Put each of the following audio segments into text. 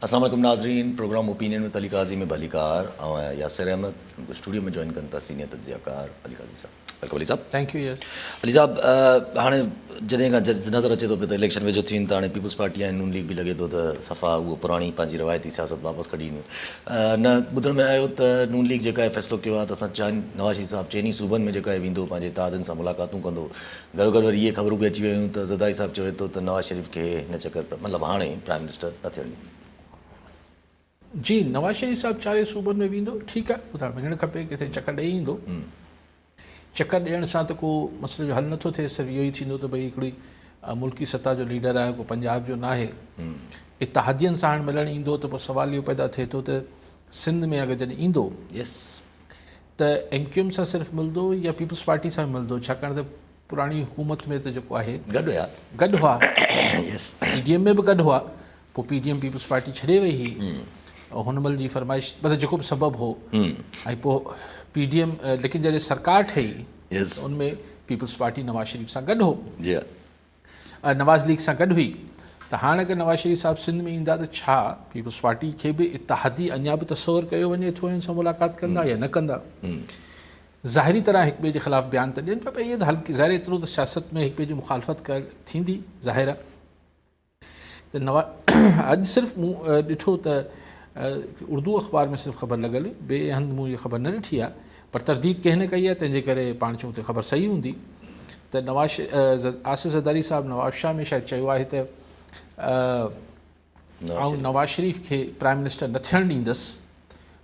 अस्सलाम वालेकुम नाज़रीन, प्रोग्राम ओपिनियन में अली काज़ी में भलीकार ऐं यासिर अहमद स्टूडियो में जॉइन कनि था सीनियर तज्ज़ियाकार अली काज़ी साहब। वेलकम अली साहब। Thank you. यस अली साहब, हाणे जॾहिं खां नज़र अचे थो पियो त इलेक्शन वेझो थियनि था, हाणे पीपल्स पार्टी ऐं नून लीग बि लॻे थो त सफ़ा उहो पुराणी पंहिंजी रवायती सियासत वापसि कढी ईंदियूं। न ॿुधण में आयो त नून लीग जेका आहे फ़ैसिलो कयो आहे त असां नवाज़ शरीफ़ साहिबु चइनी सूबनि में जेका आहे वेंदो, पंहिंजे इत्तेहादनि सां मुलाक़ातूं कंदो। गॾो गॾु वरी इहे ख़बरूं बि अची वियूं त ज़रदारी साहिबु चवे थो त नवाज़ शरीफ़ खे हिन चकर मतिलबु हाणे प्राइम मिनिस्टर न थियण ॾींदो। जी, नवाज़ शरीफ़ साहिबु 4 सूबनि में वेंदो, ठीकु आहे, ॿुधाए वञणु खपे, किथे चकर ॾेई ईंदो। चकर ॾियण सां त को मसइले जो हल नथो थिए, सिर्फ़ु इहो ई थींदो त भई हिकिड़ी मुल्की सतह जो लीडर आहे, को पंजाब जो न आहे, इत्तेहादियुनि सां हाणे मिलणु ईंदो त पोइ सुवाल इहो पैदा थिए थो त सिंध में अगरि जॾहिं ईंदो त MQM सां सिर्फ़ु मिलंदो या पीपल्स पार्टी सां मिलंदो, छाकाणि त पुराणी हुकूमत में त जेको आहे गॾु हुआ, PDM में बि गॾु हुआ, पोइ PDM पीपल्स पार्टी छॾे वई हुई, हुन महिल जी फरमाइश मतिलबु जेको बि सबबु हो, ऐं पोइ PDM लेकिन जॾहिं सरकार ठही उनमें पीपल्स पार्टी नवाज़ शरीफ़ सां गॾु हो, नवाज़ लीग सां गॾु हुई। त हाणे अगरि नवाज़ शरीफ़ साहिबु सिंध में ईंदा त छा पीपल्स पार्टी खे बि इत्तेहादी अञा बि तसवुरु कयो वञे थो हिन सां मुलाक़ात कंदा या न कंदा? ज़ाहिरी तरह हिक ॿिए जे ख़िलाफ़ु बयान त ॾियनि पिया, पर इहे त हल्की ज़ाहिर एतिरो त सियासत में हिक ॿिए जी मुखालफ़त थींदी ज़ाहिर आहे। त अॼु सिर्फ़ु मूं ॾिठो त उर्दू अख़बार में सिर्फ़ु ख़बर लॻल, ॿिए हंधि मूं इहा ख़बर न ॾिठी आहे, पर तरदीद कंहिं न कई आहे, तंहिंजे करे पाण चऊं त ख़बर सही हूंदी। त आसिफ़ ज़रदारी साहिबु नवाज़ शाह में शायदि चयो आहे त आउं नवाज़ शरीफ़ खे प्राइम मिनिस्टर न थियणु ॾींदुसि,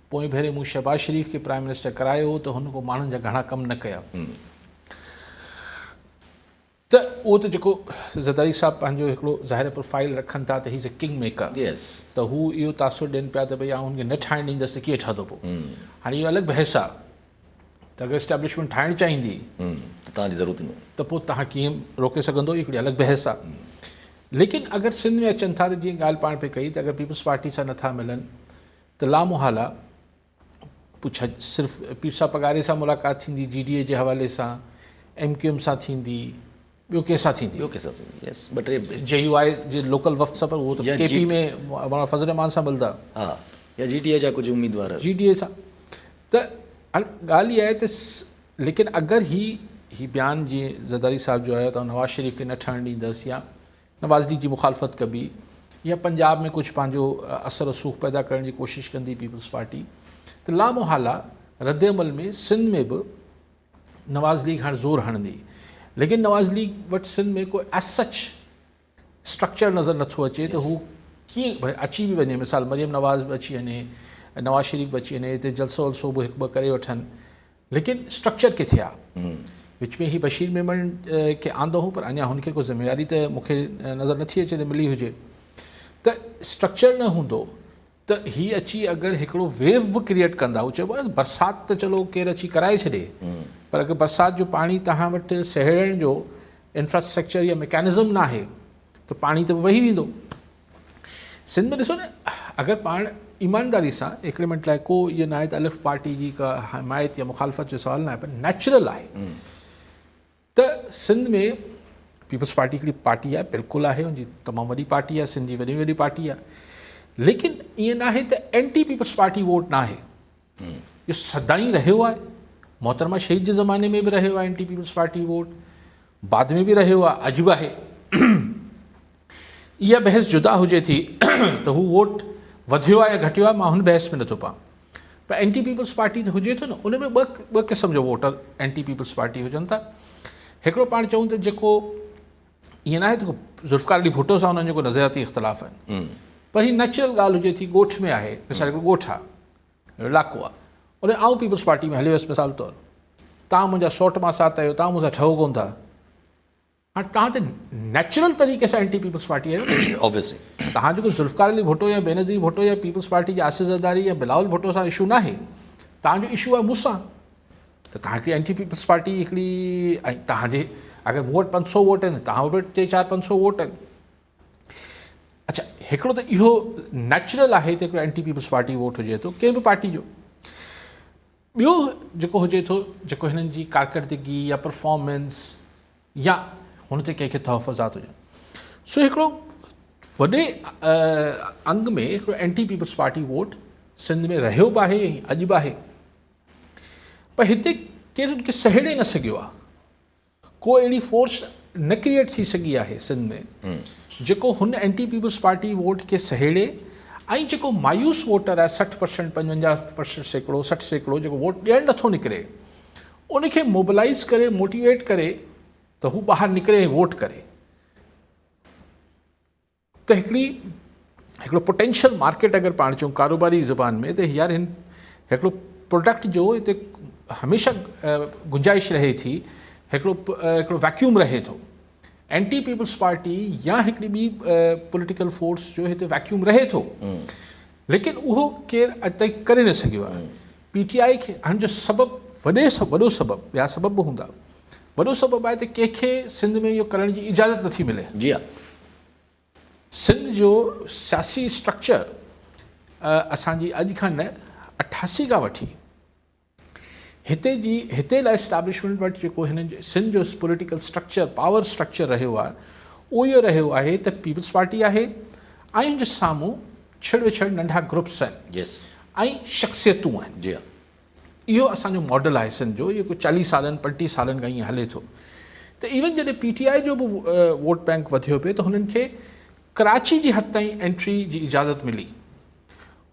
पोइ भेरे मूं शहबाज़ शरीफ़ खे प्राइम मिनिस्टर करायो हो त हुन को माण्हुनि जा घणा कम न कया। त उहो त जेको ज़रदारी साहिबु पंहिंजो हिकिड़ो ज़ाहिर प्रोफाइल रखनि था त he is a king maker, त हू इहो तासुर ॾियनि पिया त भई आउं हुनखे न ठाहिणु ॾींदुसि त कीअं ठहंदो पोइ। हाणे इहो अलॻि बहस आहे त अगरि इस्टेब्लिशमेंट ठाहिणु चाहींदी त तव्हांजी ज़रूरत न, त पोइ तव्हां कीअं रोके सघंदो, हिकिड़ी अलॻि बहस आहे। लेकिन अगरि सिंध में अचनि था त जीअं ॻाल्हि पाण पे कई त अगरि पीपल्स पार्टी सां नथा मिलनि त लामुहाला पुछा सिर्फ़ु पीरसा पगारे सां मुलाक़ात थींदी, GDA जे हवाले सां, MQM सां थींदी, ॿियो कंहिंसां थींदी, JUI जे लोकल वफ़्त सां, पर उहो त KP में मौलाना फज़ल रहमान सां मिलंदा, या GDA जा कुझु उम्मीदवार GDA सां। त ॻाल्हि इहा आहे त लेकिन अगरि ही बयानु जीअं ज़रदारी साहिबु जो आहे त नवाज़ शरीफ़ खे न ठहणु ॾींदुसि या नवाज़ लीग जी मुखालफ़त कबी या पंजाब में कुझु पंहिंजो असर रसूख़ पैदा करण जी कोशिशि कंदी पीपल्स पार्टी, त लामुहाला रद्द अमल में सिंध में बि नवाज़ लीग हाणे ज़ोर हणंदी। लेकिन नवाज़ लीग वटि सिंध में कोई एज सच स्ट्रक्चर नज़र नथो अचे त हू कीअं भई अची बि वञे, मिसाल मरियम नवाज़ बि अची वञे, नवाज़ शरीफ़ बि अची वञे, हिते जलसो वलसो बि हिकु ॿ करे वठनि, लेकिन स्ट्रक्चर किथे आहे? विच में ही बशीर मेमन खे आंदो हो, पर अञा हुनखे को ज़िम्मेवारी त मूंखे नज़र नथी अचे त मिली हुजे। त स्ट्रक्चर न हूंदो त हीअ अची अगरि हिकिड़ो वेव बि क्रिएट कंदा, हू चइबो आहे बरसाति त चलो केरु अची कराए छॾे, पर अगरि बरसाति जो पाणी तव्हां वटि सहेड़ण जो इंफ्रास्ट्रक्चर या मैकेनिज़म न आहे त पाणी त वही वेंदो। सिंध में ॾिसो न, अगरि पाण ईमानदारी सां हिकिड़े मिंट लाइ को इहो न आहे त अलिफ़ पार्टी जी का हिमायत या मुखालफ़त जो सुवाल न आहे, पर नेचुरल आहे त सिंध में पीपल्स पार्टी हिकिड़ी पार्टी आहे, बिल्कुलु आहे, हुनजी तमामु वॾी पार्टी आहे, सिंध जी वॾी वॾी पार्टी आहे, लेकिन ईअं न आहे त एंटी पीपल्स पार्टी वोट न आहे, इहो सदाईं रहियो आहे। मोहतरमा शहीद जे ज़माने में बि रहियो आहे एंटी पीपल्स पार्टी वोट, बाद में बि रहियो आहे, अॼु बि आहे। इहा बहस जुदा हुजे थी त हू वोट वधियो आहे या घटियो आहे, मां हुन बहस में नथो पां, पर एंटी पीपल्स पार्टी त हुजे थो न, उन में ॿ क़िस्म जो वोटर एंटी पीपल्स पार्टी हुजनि था। हिकिड़ो पाण चऊं त जेको ईअं न आहे त ज़ुल्फ़िकार अली भुट्टो सां हुननि जो को नज़रियाती इख़्तिलाफ़ आहिनि, पर हीअ नेचुरल ॻाल्हि हुजे थी, ॻोठ में आहे, मिसाल हिकिड़ो ॻोठ आहे, इलाइक़ो आहे, उन आउं पीपल्स पार्टी में हली वियुसि, मिसाल तौरु तव्हां मुंहिंजा सौट मां साथ आहियो, तव्हां मूंसां ठहो कोन था, हाणे तव्हां त नेचुरल तरीक़े सां एंटी पीपल्स पार्टी आहियो। ऑब्वियसली तव्हां जेको ज़ुल्फ़िकार अली भुट्टो या बेनज़ीर भुट्टो या पीपल्स पार्टी जे आसिफ़ ज़रदारी या बिलावल भुट्टो सां इशू न आहे, तव्हांजो इशू आहे मूंसां, त तव्हां हिकिड़ी एंटी पीपल्स पार्टी हिकिड़ी, ऐं तव्हांजे अगरि मूं वटि 500 वोट आहिनि, तव्हां वटि 400-500 वोट आहिनि। अच्छा, हिकिड़ो त इहो नेचुरल आहे त हिकिड़ो एंटी पीपल्स पार्टी वोट हुजे थो कंहिं बि पार्टी जो। ॿियो जेको हुजे थो, जेको हिननि जी कारकर्दगी या परफॉर्मेंस या हुन ते कंहिंखे तहफ़ुज़ात हुजनि, सो हिकिड़ो वॾे अंग में हिकिड़ो एंटी पीपल्स पार्टी वोट सिंध में रहियो बि आहे ऐं अॼु बि आहे, पर हिते केरु उनखे सहेड़े न सघियो आहे। को अहिड़ी फोर्स न क्रिएट थी सघी आहे सिंध में जेको हुन एंटी पीपल्स पार्टी वोट खे सहेड़े ऐं जेको मायूस वोटर आहे 60%, 55% सैकड़ो 60 सैकड़ो जेको वोट ॾियणु नथो निकिरे, उनखे मोबिलाइज़ करे मोटिवेट करे त हू ॿाहिरि निकिरे ऐं वोट करे। त हिकिड़ो पोटेंशियल मार्केट अगरि पाण चऊं कारोबारी ज़बान में, त यार हिकिड़ो प्रोडक्ट जो हिते हमेशह गुंजाइश रहे थी, हिकिड़ो वैक्यूम रहे थो। एंटी पीपल्स पार्टी या हिकिड़ी ॿी पॉलिटिकल फोर्स जो हिते वैक्यूम रहे थो, लेकिन उहो केरु अॼु ताईं करे न सघियो आहे। PTI खे हाणे जो सबबु वॾो सबबु, ॿिया सबब बि हूंदा, वॾो सबबु आहे त कंहिंखे सिंध में इहो करण जी इजाज़त नथी मिले। जी हा, सिंध जो सियासी स्ट्रक्चर असांजी अॼु खां न 88 खां वठी हिते लाइ एस्टाब्लिशमेंट वटि जेको हिन जो सिंध जो पॉलिटिकल स्ट्रक्चर, पावर स्ट्रक्चर रहियो आहे, उहो इहो रहियो आहे त पीपल्स पार्टी आहे ऐं हुन जे साम्हूं छड़ विछड़ नंढा ग्रुप्स आहिनि ऐं शख़्सियतूं आहिनि। जी हा, इहो असांजो मॉडल आहे सिंध जो, इहो कोई 40 सालनि 35 सालनि खां ईअं हले थो। त इवन जॾहिं PTI जो बि वोट बैंक वधियो पियो त हुननि खे कराची जी हद ताईं एंट्री जी इजाज़त मिली।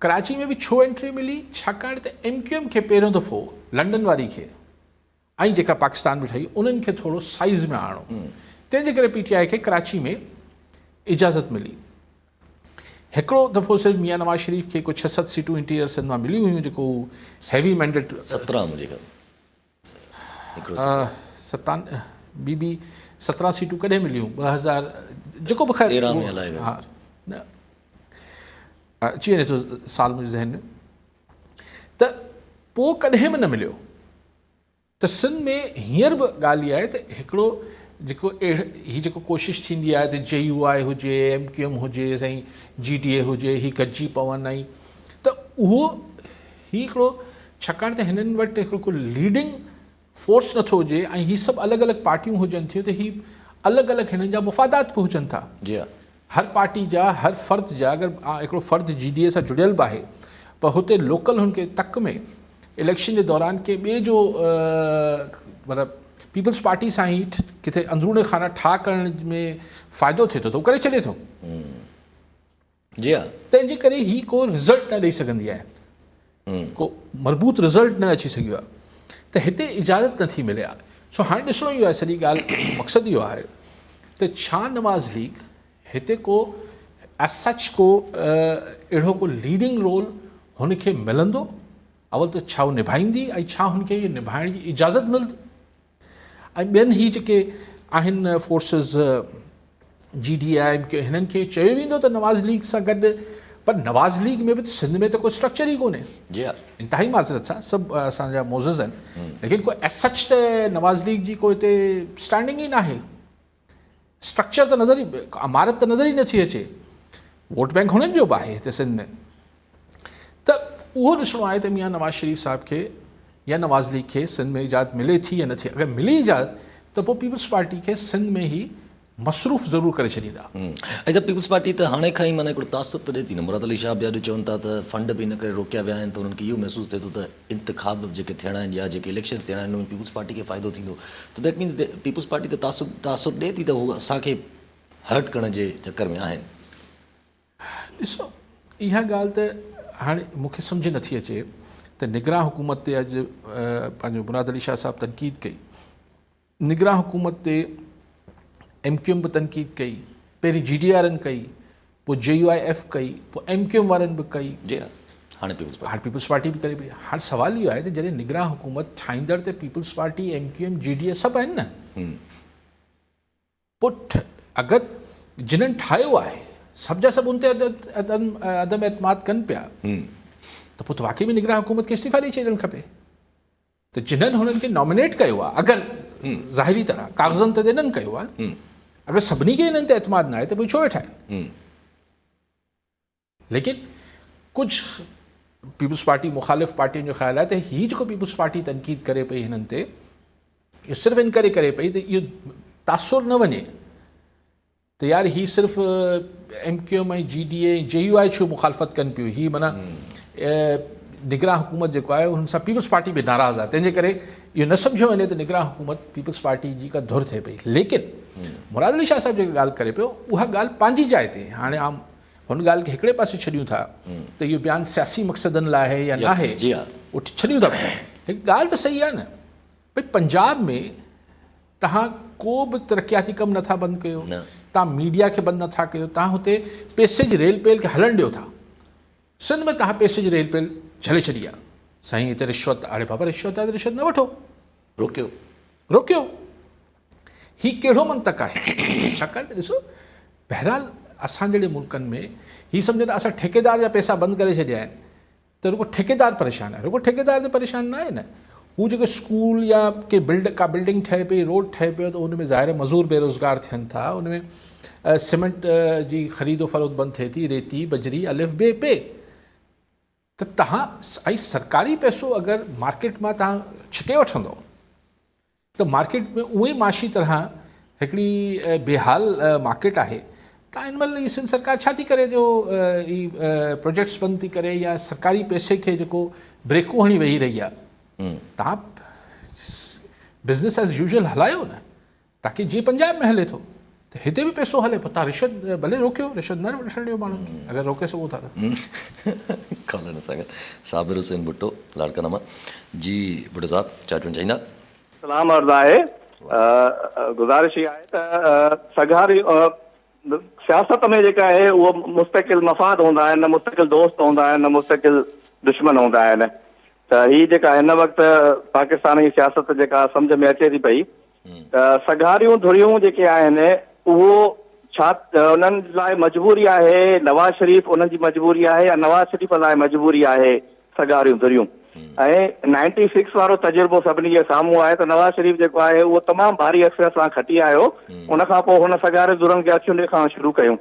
कराची में बि छो एंट्री मिली? छाकाणि त MQM खे पहिरियों दफ़ो लंडन वारी खे ऐं जेका पाकिस्तान में ठही उन्हनि खे थोरो साइज़ में आणो, तंहिंजे करे PTI खे कराची में इजाज़त मिली। हिकिड़ो दफ़ो सिर्फ़ु मियां नवाज़ शरीफ़ खे को 6-7 सीटूं इंटीरियर सिंध मां मिली हुयूं, जेको हैवी मैंडेट 17 मुंहिंजे ॿी 17 सीटूं कॾहिं मिलियूं? 2000 जेको बि ख़ैर 13 में हलाए वियो। हा, न अची वञे थो साल मुंहिंजे ज़हन में, त पोइ कॾहिं बि न मिलियो। त सिंध में हींअर बि ॻाल्हि इहा आहे त हिकिड़ो जेको हीअ जेको कोशिशि थींदी आहे त JUI हुजे, MQM हुजे, साईं GDA हुजे, हीअ गॾिजी पवनि, ऐं त उहो हिकिड़ो छाकाणि त हिननि वटि हिकिड़ो को लीडिंग फोर्स नथो हुजे ऐं हीअ सभु अलॻि अलॻि पार्टियूं हुजनि थियूं, त हीअ अलॻि अलॻि हिननि जा मुफ़ादात बि हुजनि था। जी हा, हर पार्टी जा हर फ़र्द जा, अगरि हिकिड़ो फ़र्द GDA सां जुड़ियल बि आहे, पर हुते लोकल हुनखे तक में इलेक्शन जे दौरान के ॿिए जो मतिलबु पीपल्स पार्टी सां ई किथे अंदरूनी खाना ठाह करण में फ़ाइदो थिए थो त उहो करे छॾे थो। जी हा, तंहिंजे करे ही को रिज़ल्ट न ॾेई सघंदी आहे, को मज़बूत रिज़ल्ट न अची सघियो आहे, त हिते इजाज़त नथी मिले आहे। सो हाणे ॾिसणो इहो आहे, सॼी ॻाल्हि मक़सदु इहो आहे त छा नवाज़ लीग हिते को एज सच को अहिड़ो को लीडिंग रोल हुनखे मिलंदो, अवल त छा उहो निभाईंदी ऐं छा हुनखे इहो निभाइण जी इजाज़त मिलंदी। ऐं ॿियनि ही जेके आहिनि फोर्सिस GDA हिननि खे चयो वेंदो त नवाज़ लीग सां गॾु, पर नवाज़ लीग में बि सिंध में त कोई स्ट्रक्चर ई कोन्हे। जी हा, इंतिहाई माज़रत सां सभु असांजा मोज़िज़ आहिनि, लेकिन कोई एज सच त नवाज़ लीग जी कोई हिते स्टैंडिंग ई न आहे, स्ट्रक्चर त नज़र ई, इमारत त नज़र ई नथी अचे। वोट बैंक हुननि जो बि आहे हिते सिंध में। त उहो ॾिसणो आहे त मियां नवाज़ शरीफ़ साहिब खे या नवाज़ लीग खे सिंध में इजाज़त मिले थी या नथी। अगरि मिली इजाज़त त पोइ पीपल्स पार्टी खे सिंध में ई मसरूफ़ ज़रूरु करे छॾींदा। ऐं त पीपल्स पार्टी त हाणे खां ई माना हिकिड़ो तासुर त ॾिए थी न। मुराद अली शाह ॿिया चवनि था त फंड बि इन करे रोकिया विया आहिनि, त उन्हनि खे इहो महसूसु थिए थो त इंतिखाब जेके थियणा आहिनि या जेके इलेक्शन्स थियणा आहिनि उनमें पीपल्स पार्टी खे फ़ाइदो थींदो। त दैट मीन्स पीपल्स पार्टी त तासुर ॾिए थी त हू असांखे हर्ट करण जे चकर में आहिनि। ॾिसो, इहा ॻाल्हि त हाणे मूंखे सम्झ नथी अचे त निगरान हुकूमत ते अॼु पंहिंजो मुराद अली शाह साहिबु तनक़ीद कई, निगरान हुकूमत ते MQM बि तनक़ीद कई, पहिरीं GDA वारनि कई, पोइ JUIF कई, पोइ MQM वारनि बि कई, जी हा, हाणे पीपल्स पार्टी बि करे पई। हाणे सुवाल इहो आहे त जॾहिं निगरान हुकूमत ठाहींदड़ त पीपल्स पार्टी MQM GDA सभु आहिनि न। पोइ अगरि जिन्हनि ठाहियो आहे सभु जा सभु उन ते अदम एतमाद कनि पिया, त पोइ त वाक़ई में निगरान हुकूमत खे इस्तीफ़ा ॾेई छॾणु खपे। त जिन्हनि हुननि खे नॉमिनेट कयो आहे, अगरि ज़ाहिरी तरह कागज़नि ते इन्हनि कयो आहे, अगरि सभिनी खे इन्हनि ते एतमाद न आहे त पोइ छो वेठा आहिनि। लेकिन कुझु पीपल्स पार्टी मुखालिफ़ पार्टियुनि जो ख़्यालु आहे त हीअ जेको पीपल्स पार्टी तनक़ीद करे पई हिननि ते, इहो सिर्फ़ु इन करे पई त इहो तासुर न वञे त यार ही सिर्फ़ु MQM ऐं GDA JUI छो मुखालफ़त कनि पियूं, ही माना निगरान हुकूमत जेको आहे हुन सां पीपल्स पार्टी बि नाराज़ आहे, तंहिंजे करे इहो न सम्झो वञे त निगरान हुकूमत पीपल्स पार्टी जी का धुर थिए पई। लेकिन मुराद अली शाह साहिबु जेका ॻाल्हि करे पियो उहा ॻाल्हि पंहिंजी जाइ ते, हाणे आम हुन ॻाल्हि खे हिकिड़े पासे छॾियूं था त इहो बयानु सियासी मक़सदनि लाइ आहे या न आहे, उहो छॾियूं था। हिकु ॻाल्हि त सही आहे न भई पंजाब में तव्हां को बि तरक़ियाती कमु नथा बंदि कयो, तव्हां मीडिया खे बंदि नथा कयो, तव्हां हुते पैसे जी रेल पेल खे हलणु ॾियो था। सिंध में तव्हां पैसे जी रेल पेल झले छॾी आहे, साईं हिते रिश्वत, अड़े बाबा रिश्वत आहे त रिश्वत न वठो, रोकियो। ही कहिड़ो मंतक आहे? छाकाणि त ॾिसो बहरहाल असां जहिड़े मुल्कनि में ही सम्झो त असां ठेकेदार जा पैसा बंदि करे छॾिया आहिनि त रुगो ठेकेदार परेशान आहे, रुगो ठेकेदार त परेशान न आहे न, हू जेके स्कूल या का बिल्डिंग ठहे पई, रोड ठहे पियो त उन में ज़ाहिर मज़दूर बेरोज़गार थियनि था, उन में सीमेंट जी ख़रीदो फ़रोख़्त बंदि थिए थी, रेती बजरी अलिफ बे पे, त तव्हां ऐं सरकारी पैसो अगरि मार्केट मां तव्हां छिके वठंदो त मार्केट में उहे माशी तरह हिकिड़ी बेहाल मार्केट आहे। तव्हां हिन महिल ई सिंध सरकार छा थी करे जो ई प्रोजेक्ट्स बंदि थी करे या सरकारी पैसे खे जेको ब्रेकूं हणी वेही रही आहे, तव्हां बिज़नेस एज़ यूजुअल हलायो न, ताकी जीअं पंजाब में हले थो त हिते बि पैसो हले, पोइ तव्हां रिश्वत भले रोकियो, रिश्वत न वठणु ॾियो माण्हुनि खे अगरि रोके सघो था त। कॉलर सां गॾु साबिर हुसैन भुट्टो लाड़काना जी। भुट्टो साहब छा चवणु चाहींदा? सलाम अर्ज़ु आहे, गुज़ारिश ई आहे त सगारी सियासत में जेका आहे उहो मुस्तक़िल मफ़ाद हूंदा आहिनि, न मुस्तक़िल दोस्त हूंदा आहिनि, न मुस्तक़िल दुश्मन हूंदा आहिनि। त हीअ जेका हिन वक़्तु पाकिस्तान जी सियासत जेका सम्झ में अचे थी पई त सगारियूं धुरियूं जेके आहिनि उहो छा उन्हनि लाइ मजबूरी आहे, नवाज़ शरीफ़ उन्हनि जी मजबूरी आहे या नवाज़ शरीफ़ लाइ मजबूरी आहे सगारियूं धुरियूं? ऐं 96 वारो तजुर्बो सभिनी जे साम्हूं आहे त नवाज़ शरीफ़ जेको आहे उहो तमामु भारी अक्सर सां खटी आयो, उनखां पोइ हुन सगारे धुरनि खे अखियूं ॾेखारणु शुरू कयूं।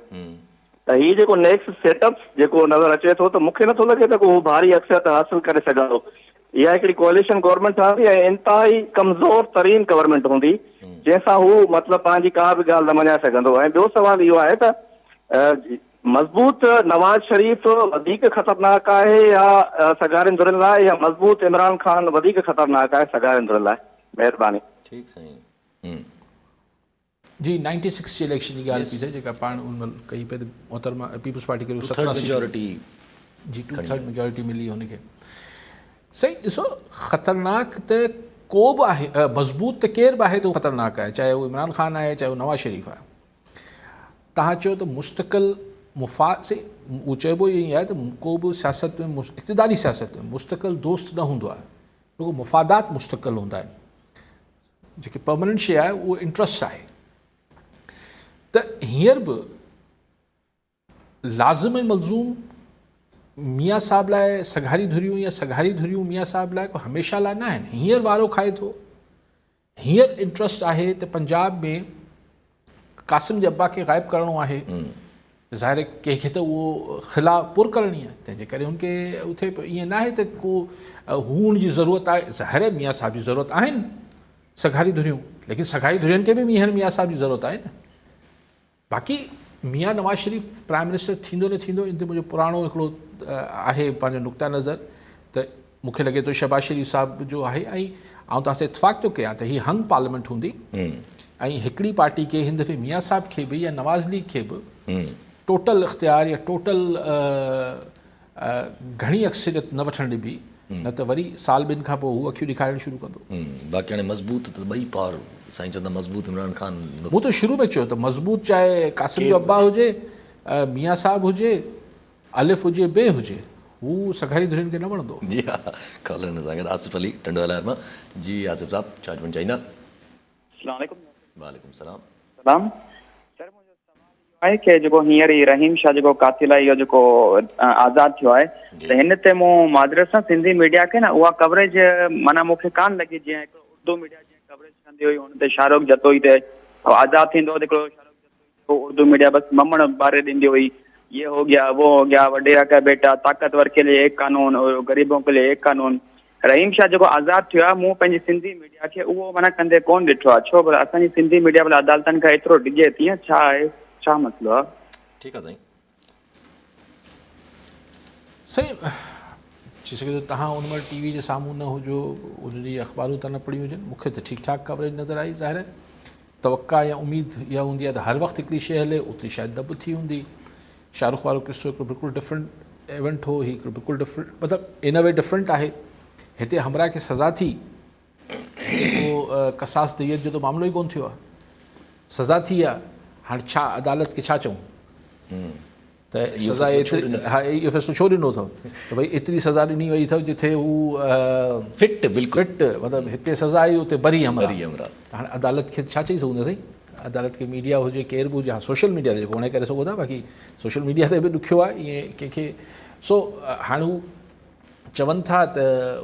त हीअ जेको नेक्स्ट सेटअप जेको नज़र अचे थो त मूंखे नथो लॻे त को भारी अक्सर हासिल करे सघंदो। इहा हिकिड़ी कोalition गवर्नमेंट ठहंदी ऐं इंतिहाई कमज़ोर तरीन गवर्नमेंट हूंदी जंहिंसां हू मतिलबु पंहिंजी का बि ॻाल्हि न मञाए सघंदो। ऐं ॿियो सवाल इहो आहे त मज़बूत नवाज़ शरीफ़ वधीक ख़तरनाक आहे या सगारियुनि धुरियुनि लाइ, या मज़बूत इमरान ख़ान वधीक ख़तरनाक आहे सगारियुनि धुरियुनि लाइ? महिरबानी। ठीकु साईं। जी 96 जी इलेक्शन जी ॻाल्हि थी थिए जेका पाण उन कई पे मोहतरमा पीपल्स पार्टी खे 2/3 मेजॉरिटी जी 2/3 मेजॉरिटी मिली हुनखे। सही ॾिसो ख़तरनाक त को बि आहे, मज़बूत त केर बि आहे त उहो ख़तरनाक आहे, चाहे उहो इमरान ख़ान आहे चाहे उहो नवाज़ शरीफ़ आहे। तव्हां चयो त मुस्तक़िल मुफ़ाद से उहो चइबो ईअं ई आहे त को बि सियासत में इक़्तिदारी सियासत में मुस्तक़िल दोस्त न हूंदो आहे, रुगो मुफ़ादात मुस्तक़िल हूंदा आहिनि। जेकी परमानेंट शइ आहे उहो इंट्रस्ट आहे। त हींअर बि लाज़िम ऐं मलज़ूम मियाँ साहब लाइ सगारी धुरियूं या सगारी धुरियूं मियाँ साहब लाइ को हमेशह लाइ न आहिनि। हींअर वारो खाए थो, हींअर इंट्रस्ट आहे त पंजाब में क़ासिम जे अब्बा खे ग़ाइबु करिणो आहे, ज़ाहिर कंहिंखे त उहो ख़िला पुर करणी आहे, तंहिंजे करे हुनखे उथे ईअं न आहे त को हू हुनजी ज़रूरत आहे। ज़ाहिर मियाँ साहब जी ज़रूरत आहिनि सगारी धुरियूं, लेकिन सगारी धुरियुनि खे बि हींअर मियाँ साहब जी ज़रूरत आहे न। बाक़ी मियाँ नवाज़ शरीफ़ प्राइम मिनिस्टर थींदो न थींदो, इन ते मुंहिंजो पुराणो हिकिड़ो आहे पंहिंजो नुक़्ता नज़र त मूंखे लॻे थो शहबाज़ शरीफ़ साहिब जो आहे। ऐं आउं तव्हां सां इतफ़ाक़ थो कयां त हीअ हंग पार्लियामेंट हूंदी ऐं हिकिड़ी पार्टी खे हिन दफ़े मियाँ साहब खे बि या नवाज़ लीग खे बि टोटल इख़्तियार या टोटल घणी अक्सरियत न वठणु ॾिबी, न त वरी साल ॿिनि खां पोइ हू अखियूं ॾेखारणु शुरू कंदो। बाक़ी हाणे मज़बूत त ॿई पार साईं चवंदा मज़बूत इमरान ख़ान। मूं त शुरू में चयो त मज़बूत चाहे क़ासिम जो अब्बा हुजे, मियाँ साहब हुजे, अलिफ हुजे, बे हुजे, हू सगारी धुरियुनि खे न वणंदो। जी हा, कॉलर सां गॾु आसिफ़ अली टंडोला मां। जी आसिफ़ साहब छा चवणु चाहींदा? वालेकुम सलाम। सलाम सर, मुंहिंजो सवाल इहो आहे की जेको हींअर ई रहीम शाह जेको कातिल आहे, इहो जेको आज़ादु थियो आहे, त हिन ते मूं मादरस सां सिंधी मीडिया खे न उहा कवरेज माना मूंखे कान लॻी जीअं हिकिड़ो उर्दू मीडिया जीअं कवरेज कंदी हुई, हुन ते शाहरुख जतोई ते आज़ादु थींदो त हिकिड़ो शाहरुख जतोई उर्दू मीडिया बसि ममण ॿारे ॾींदी हुई, ये हो गया वो हो गया, वडेरा का बेटा, ताकतवर के लिए एक कानून, गरीबों के लिए एक कानून। रहीम शाह जेको आज़ादु थियो आहे, मूं पंहिंजी सिंधी मीडिया खे उहो माना कंदे कोन ॾिठो आहे। छो भला असांजी सिंधी मीडिया भला अदालतनि खां एतिरो डिॼे तीअं छा आहे? छा मसइलो आहे? ठीकु आहे साईं। सही थी सघे थो तव्हां उन महिल टीवी जे साम्हूं न हुजो, उन ॾींहुं अख़बारूं त न पढ़ी हुजनि, मूंखे त ठीकु ठाकु कवरेज नज़र आई। ज़ाहिर आहे तवक्का या उमेदु इहा हूंदी आहे त हर वक़्तु हिकिड़ी शइ हले, ओतिरी शायदि दॿ थी हूंदी। शाहरुख़ वारो किसो हिकिड़ो बिल्कुलु डिफरेंट इवेंट हो, हीउ हिकिड़ो बिल्कुलु डिफरेंट मतिलबु इन वे डिफरेंट आहे। हिते हमरा खे सज़ा थी, जेको कसास दैयत जो त मामिलो ई कोन थियो आहे, सज़ा थी आहे। हाणे छा अदालत खे छा चऊं त सज़ा हा इहो फ़ैसिलो छो ॾिनो अथव त भई एतिरी सज़ा ॾिनी वई अथव जिथे हू फिट बिल्कुलु फिट मतिलबु हिते सज़ा आई उते बरी हमरा। हमरा हाणे अदालत खे छा चई सघंदासीं? अदालत खे मीडिया हुजे केरु बि हुजे, हा सोशल मीडिया ते जेको हाणे करे सघो था, बाक़ी सोशल मीडिया ते बि ॾुखियो आहे ईअं कंहिंखे। सो हाणे हू चवनि था त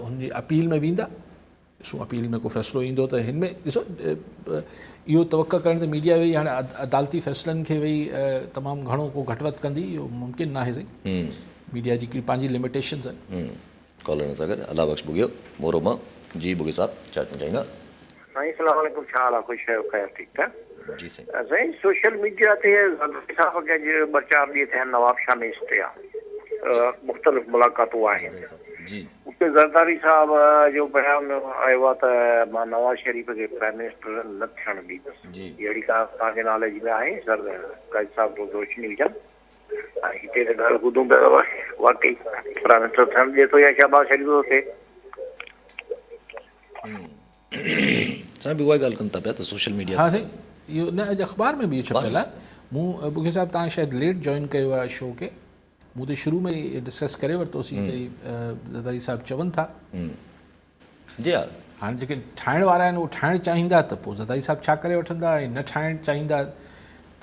हुनजी अपील में वेंदा, ॾिसूं अपील में को फ़ैसिलो ईंदो त हिन में ॾिसो इहो तवक़ा करण त मीडिया वेई हाणे अदालती फ़ैसिलनि खे वेई तमामु घणो को घटि वधि कंदी, इहो मुमकिन न आहे साईं। मीडिया जी हिकिड़ी पंहिंजी लिमिटेशन्स आहिनि। कॉलर सां गॾु अला बख़्श बुगियो मोरो मां। जी बुगी साहब छा चवणु चाहींदा? साईं सलाम अलैकुम, छा हाल आहे? ख़ुशि आहियो? ख़ैर ठीकु आहे जी साईं। साईं सोशल मीडिया ते साहब खे अॼु 2-4 ॾींहं थिया नवाब शाह में ते आहे, मुख़्तलिफ़ मुलाक़ातूं आहिनि। जी उते ज़रदारी साहब जो बयान आयो आहे त मां नवाज़ शरीफ़ खे प्राइम मिनिस्टर न थियणु ॾींदुसि। जी अहिड़ी का तव्हांजे नॉलेज में आहे? सर काज़ी साहब थोरो रोशनी विझनि। ऐं हिते त ॻाल्हि ॿुधूं पिया वाकई प्राइम मिनिस्टर थियणु ॾिए थो या शहबाज़ शरीफ़ थो थिए। साईं बि उहा ॻाल्हि कनि था पिया त सोशल मीडिया हा साईं, इहो न अॼु अख़बार में बि इहो छपियल आहे। मूं बुगे साहिबु तव्हां शायदि लेट जॉइन कयो आहे शो खे, मूं त शुरू में ई डिस्कस करे वरितोसीं भई ज़रदारी साहिबु चवनि था। जी हा। हाणे जेके ठाहिण वारा आहिनि उहे ठाहिणु चाहींदा त पोइ ज़रदारी साहिबु छा करे वठंदा, ऐं न ठाहिणु चाहींदा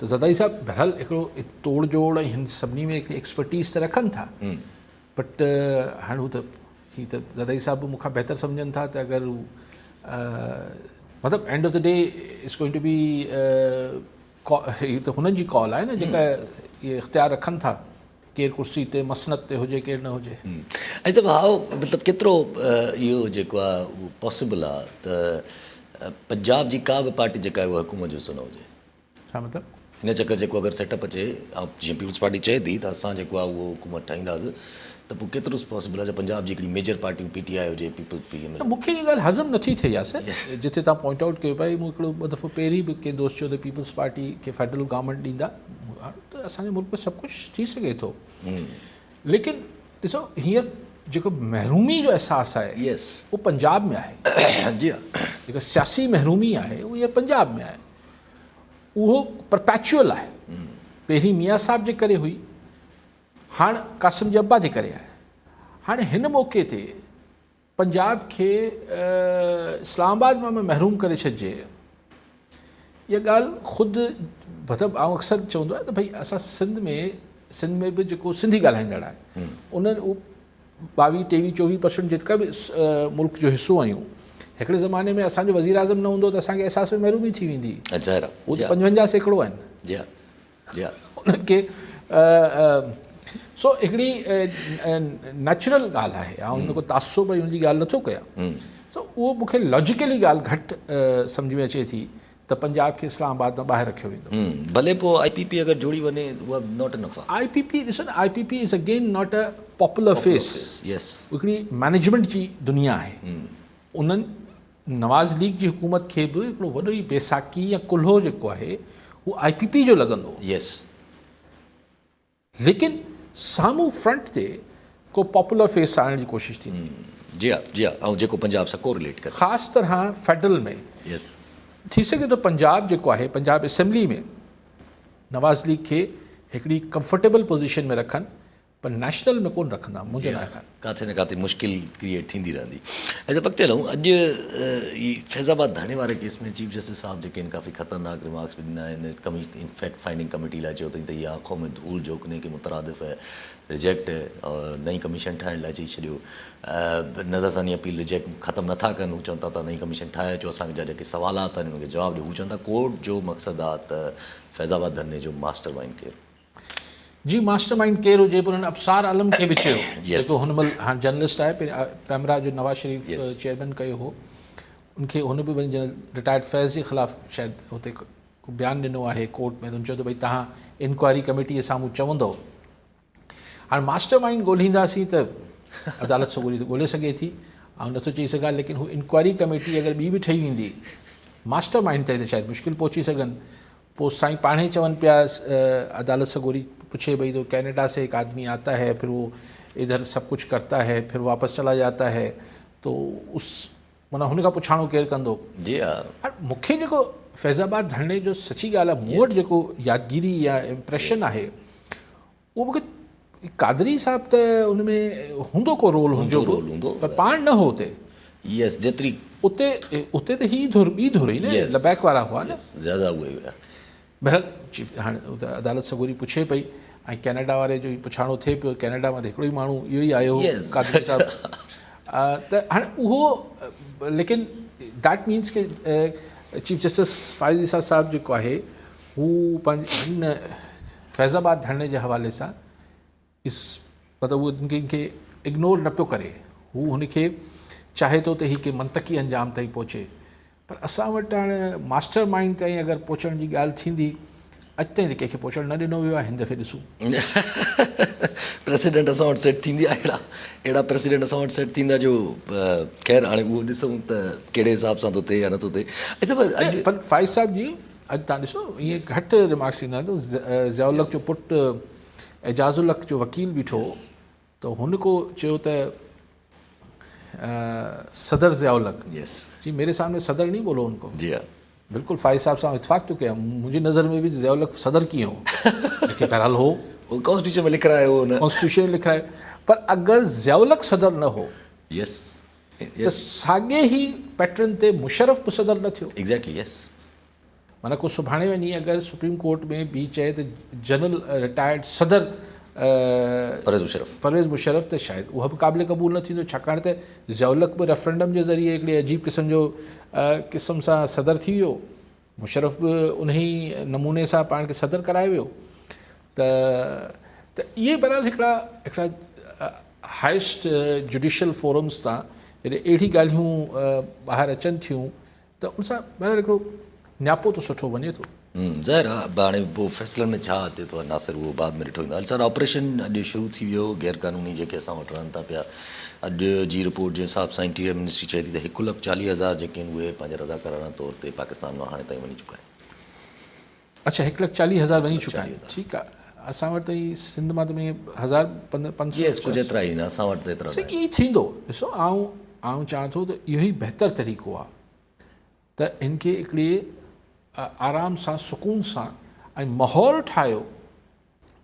त ज़रदारी साहिबु बहरहाल हिकिड़ो तोड़ जोड़ ऐं हिन सभिनी में हिकिड़ी एक्सपर्टीज़ त रखनि था, बट हाणे हू त हीअ त ज़रदारी साहिबु बि मूंखां बहितर सम्झनि था त अगरि हू मतिलबु end of the day it's going to be हीअ त हुननि जी कॉल आहे न जेका इहे इख़्तियार रखनि था, केरु कुर्सी ते मसनत ते हुजे केरु न हुजे। ऐं सभु हाओ मतिलबु केतिरो इहो जेको आहे उहो पॉसिबल आहे त पंजाब जी का बि पार्टी जेका आहे उहा हुकूमत जो हिसो न हुजे? छा मतिलबु? हिन चकर जेको अगरि सेटअप अचे ऐं जीअं पीपल्स पार्टी चए थी त असां जेको आहे उहो हुकूमत ठाहींदासीं, त पोइ केतिरो पॉसिबल आहे पंजाब जी हिकिड़ी मेजर पार्टियूं PTI हुजे, पीपल्स PM? मूंखे इहा ॻाल्हि हज़म नथी थिए यासि जिथे तव्हां पॉइंट आउट कयो पिया। मूं हिकिड़ो ॿ दफ़ो पहिरीं बि कंहिं दोस्त चयो त पीपल्स पार्टी खे फेडरल गवर्नमेंट ॾींदा, त असांजे मुल्क में सभु कुझु थी सघे थो, लेकिन ॾिसो हींअर जेको महरूमी जो अहसासु आहे यस उहो पंजाब में आहे। जी हा। जेका सियासी महरूमी आहे उहा हींअर पंजाब में आहे, उहो परपैचुअल आहे। पहिरीं मियां साहिब जे करे हुई, हाणे कासिम जब्बा जे करे आहे। हाणे हिन मौक़े ते पंजाब खे इस्लामाबाद मां महरूम करे छॾिजे, इहा ॻाल्हि ख़ुदि मतिलबु आउं अक्सर चवंदो आहियां त भई असां सिंध में बि जेको सिंधी ॻाल्हाईंदड़ आहे उन्हनि 22-23-24% जेका बि मुल्क जो हिसो आहियूं, हिकिड़े ज़माने में असांजो वज़ीर आज़म न हूंदो त असांखे अहसास में महरूमी थी वेंदी। उहो त 55% आहिनि। जी हा। जी हा। उन्हनि खे सो हिकिड़ी नेचुरल ॻाल्हि आहे, ऐं हुन को तासुब भई हुनजी ॻाल्हि नथो कयां। सो उहो मूंखे लॉजिकली ॻाल्हि घटि सम्झ में अचे थी त पंजाब खे इस्लामाबाद मां ॿाहिरि रखियो वेंदो। भले पोइ IPP अगरि जोड़ी वञे उहा नॉट इनफ आहे। IPP ॾिसो न, IPP is again not a popular face. Yes हिकिड़ी मैनेजमेंट जी दुनिया आहे। उन्हनि नवाज़ लीग जी हुकूमत खे बि हिकिड़ो वॾो ई बेसाकी या कुल्हो जेको आहे उहो IPP जो लॻंदो, यस, लेकिन साम्हूं फ्रंट ते को पॉपुलर फेस आणण जी कोशिशि थींदी। जी हा। जी हा। ऐं जेको पंजाब सां कोरिलेट करे ख़ासि तरह फेडरल में यस थी सघे थो पंजाब जेको आहे, पंजाब असेंबली में नवाज़ लीग खे हिकिड़ी कंफर्टेबल पोज़ीशन में रखनि, पर नेशनल में कोन रखंदा मुंहिंजे लाइ ख़्याल। किथे न किथे मुश्किल क्रिएट थींदी रहंदी। ऐं अॻिते हलूं, अॼु ही फैज़ाबाद धाणे वारे केस में चीफ जस्टिस साहब जेके आहिनि काफ़ी ख़तरनाक रिमार्क्स बि ॾिना आहिनि। फैक्ट फाइंडिंग कमेटी लाइ चयो अथई त इहा आंखों में धूल झोंकने के मुतरादिफ़ है, रिजेक्ट है, और नई कमीशन ठाहिण लाइ चई छॾियो। नज़रसानी अपील रिजेक्ट ख़तमु नथा कनि, हू चवनि था त नई कमीशन ठाहे अचो, असांखे जा जेके सुवालात आहिनि उनखे जवाबु ॾियो। हू चवनि था कोर्ट जो मक़सदु आहे त फैज़ाबाद धरने जो मास्टर माइंड केरु? जी मास्टर माइंड केरु हुजे, पर हुननि अबसार आलम खे बि चयो, Yes. जेको हुन महिल हाणे जर्नलिस्ट आहे, पैमरा जो नवाज़ शरीफ़ चेयरमैन कयो हो, उनखे हुन बि वञी रिटायर्ड फैज़ जे ख़िलाफ़ु शायदि हुते को बयानु ॾिनो आहे कोर्ट में, त चयो त भई तव्हां इंक्वायरी कमेटी जे साम्हूं चवंदो। हाणे मास्टर माइंड ॻोल्हींदासीं त अदालत सगोरी त ॻोल्हे सघे थी, ऐं नथो चई सघां, लेकिन हू इंक्वायरी कमेटी अगरि ॿी बि ठही वेंदी मास्टर माइंड ताईं त शायदि मुश्किल पहुची सघनि। पोइ साईं पाणे चवनि पिया, अदालत सगोरी पूछे भई तो कनाडा से एक आदमी आता है, फिर वो इधर सब कुछ करता है, फिर वापस चला जाता है, तो उस माना हुन खां पुछाणो केरु कंदो? जी हा। हाणे मूंखे जेको फैज़ाबाद धरणे जो सची ॻाल्हि आहे, मूं वटि जेको यादगिरी या इम्प्रेशन आहे उहो मूंखे कादरी साहब त उन में हूंदो को रोल हुंदो, पर पाण न हो उते। यस, जेतिरी उते त ही धुर ॿी धुर हुई न, लबैक वारा हुआ न, ज़्यादा उहे हुआ। बहरहाल चीफ हाणे उते अदालत सगोरी पुछे पई, ऐं कैनेडा वारे जो पुछाणो थिए पियो, कैनेडा मां हिकिड़ो ई माण्हू इहो ई आयो कादरी साहब। त हाणे उहो, लेकिन दैट मीन्स के चीफ जस्टिस फ़ाइज़ ईसा साहब जेको आहे हू पंहिंजे हिन फैज़ाबाद धरणे जे हवाले सां मतिलबु उहो इनखे इग्नोर न पियो करे, हू हुनखे चाहे थो त ही के मंतकी अंजाम ताईं पहुचे। पर असां वटि हाणे मास्टर माइंड ताईं अगरि पहुचण जी ॻाल्हि थींदी, अॼु ताईं त कंहिंखे पहुचणु न ॾिनो वियो आहे। हिन दफ़े ॾिसूं प्रेसिडेंट असां वटि सेट थींदी आहे, अहिड़ा प्रेसिडेंट असां वटि सेट थींदा जो ख़ैर हाणे उहो ॾिसूं त कहिड़े हिसाब सां थो थिए या नथो थिए। अच्छा, पर फ़ाइज़ साहब जी अॼु तव्हां ॾिसो ईअं घटि रिमार्क्स ईंदा आहिनि, त ज़ियाउल हक़ जो पुटु एजाज़ुल हक़ जो वकील बीठो, त हुन को चयो त सदर ज़ियाउल हक़, जी मेरे सामने सदर नहीं बोलो उनको। जी हाँ, बिल्कुल फ़ाइज़ साहब सां इतफ़ाक़ तो किया, मुझे नज़र में भी ज़ियाउल हक़ सदर कीअं हो, लेकिन बहरहाल हो, कॉन्स्टिट्यूशन में लिख रहा है वो ना, कॉन्स्टिट्यूशन में लिख रहा है। पर अगर ज़ियाउल हक़ सदर न हो यस, त साॻे ई पैटर्न ते मुशर्रफ बि सदर न थियो। एग्जैक्टली, यस। माना को सुभाणे वञी अगरि सुप्रीम कोर्ट में बि चए त जनरल रिटायर्ड सदर परवेज़ मुशर्रफ, त शायदि उहा बि क़ाबिल क़बूल न थींदो, छाकाणि त ज़ियाउल हक़ बि रेफरेंडम जे ज़रिए हिकिड़े अजीब क़िस्म जो क़िस्म सां सदर थी वियो, मुशर्रफ बि उन ई नमूने सां पाण खे सदर कराए वियो। त इहे बहरहाल हिकिड़ा हाइस्ट जुडिशल फोरम्स तां जॾहिं अहिड़ी ॻाल्हियूं ॿाहिरि अचनि थियूं, त उन सां बहरहाल हिकिड़ो न्यापो त सुठो वञे थो। ज़ाहिर आहे, हाणे पोइ फ़ैसिलनि में छा अचे थो नासिर उहो बाद में ॾिठो वेंदो। हल सर, ऑपरेशन अॼु शुरू थी वियो, गैर क़ानूनी जेके असां वटि रहनि था पिया, अॼु जी रिपोर्ट जे हिसाब सां इंटीरियर मिनिस्ट्री चए थी त 1,40,000 जेके आहिनि उहे पंहिंजे रज़ाकाराना तौर ते पाकिस्तान मां हाणे ताईं वञी चुका आहिनि। अच्छा, 1,40,000 वञी चुका आहिनि, ठीकु आहे। असां वटि त ई सिंध मां त में 1,500 कुझु एतिरा ई न, असां वटि त एतिरा इहो ई थींदो। ॾिसो, आउं चाहियां थो त इहो ई बहितर तरीक़ो आहे त हिनखे हिकिड़ी आराम सां सुकून सां ऐं माहौल ठाहियो,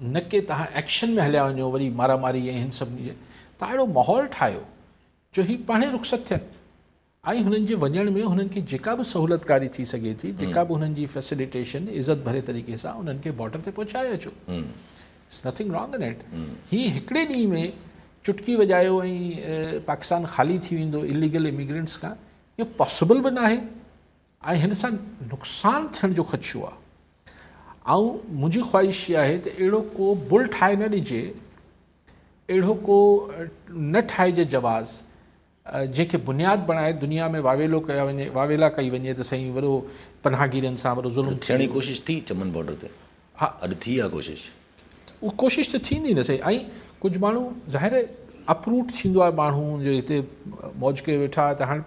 न की तव्हां एक्शन में हलिया वञो वरी मारामारी ऐं हिन सभिनी जे, तव्हां अहिड़ो माहौल ठाहियो जो ही पाणे रुख़सत थियनि, ऐं हुननि जे वञण में हुननि खे जेका बि सहूलियतकारी थी सघे थी, जेका बि हुननि जी फैसिलिटेशन इज़त भरे तरीक़े सां उन्हनि खे बॉर्डर ते पहुचाए अचो। It's nothing wrong in it. हीअ हिकिड़े ॾींहं में चुटकी वॼायो ऐं पाकिस्तान ख़ाली थी वेंदो इलीगल इमिग्रेंट्स खां, इहो पॉसिबल बि न आहे, ऐं हिन सां नुक़सानु थियण जो ख़दशो आहे। ऐं मुंहिंजी ख़्वाहिश इहा आहे त अहिड़ो को बुल ठाहे न ॾिजे, अहिड़ो को न ठाहिजे जवाज़ जंहिंखे बुनियादु बणाए दुनिया में वावेलो कया वञे, वावेला कई वञे त साईं वॾो पनाहगीरनि सां वॾो ज़ुल्म थियण जी कोशिशि थी चमन बॉर्डर ते। हा, अॼु थी आहे कोशिशि, उहा कोशिशि त थींदी न सही। ऐं कुझु माण्हू ज़ाहिर अपरूट थींदो आहे, माण्हू जो हिते मौज करे वेठा, त हाणे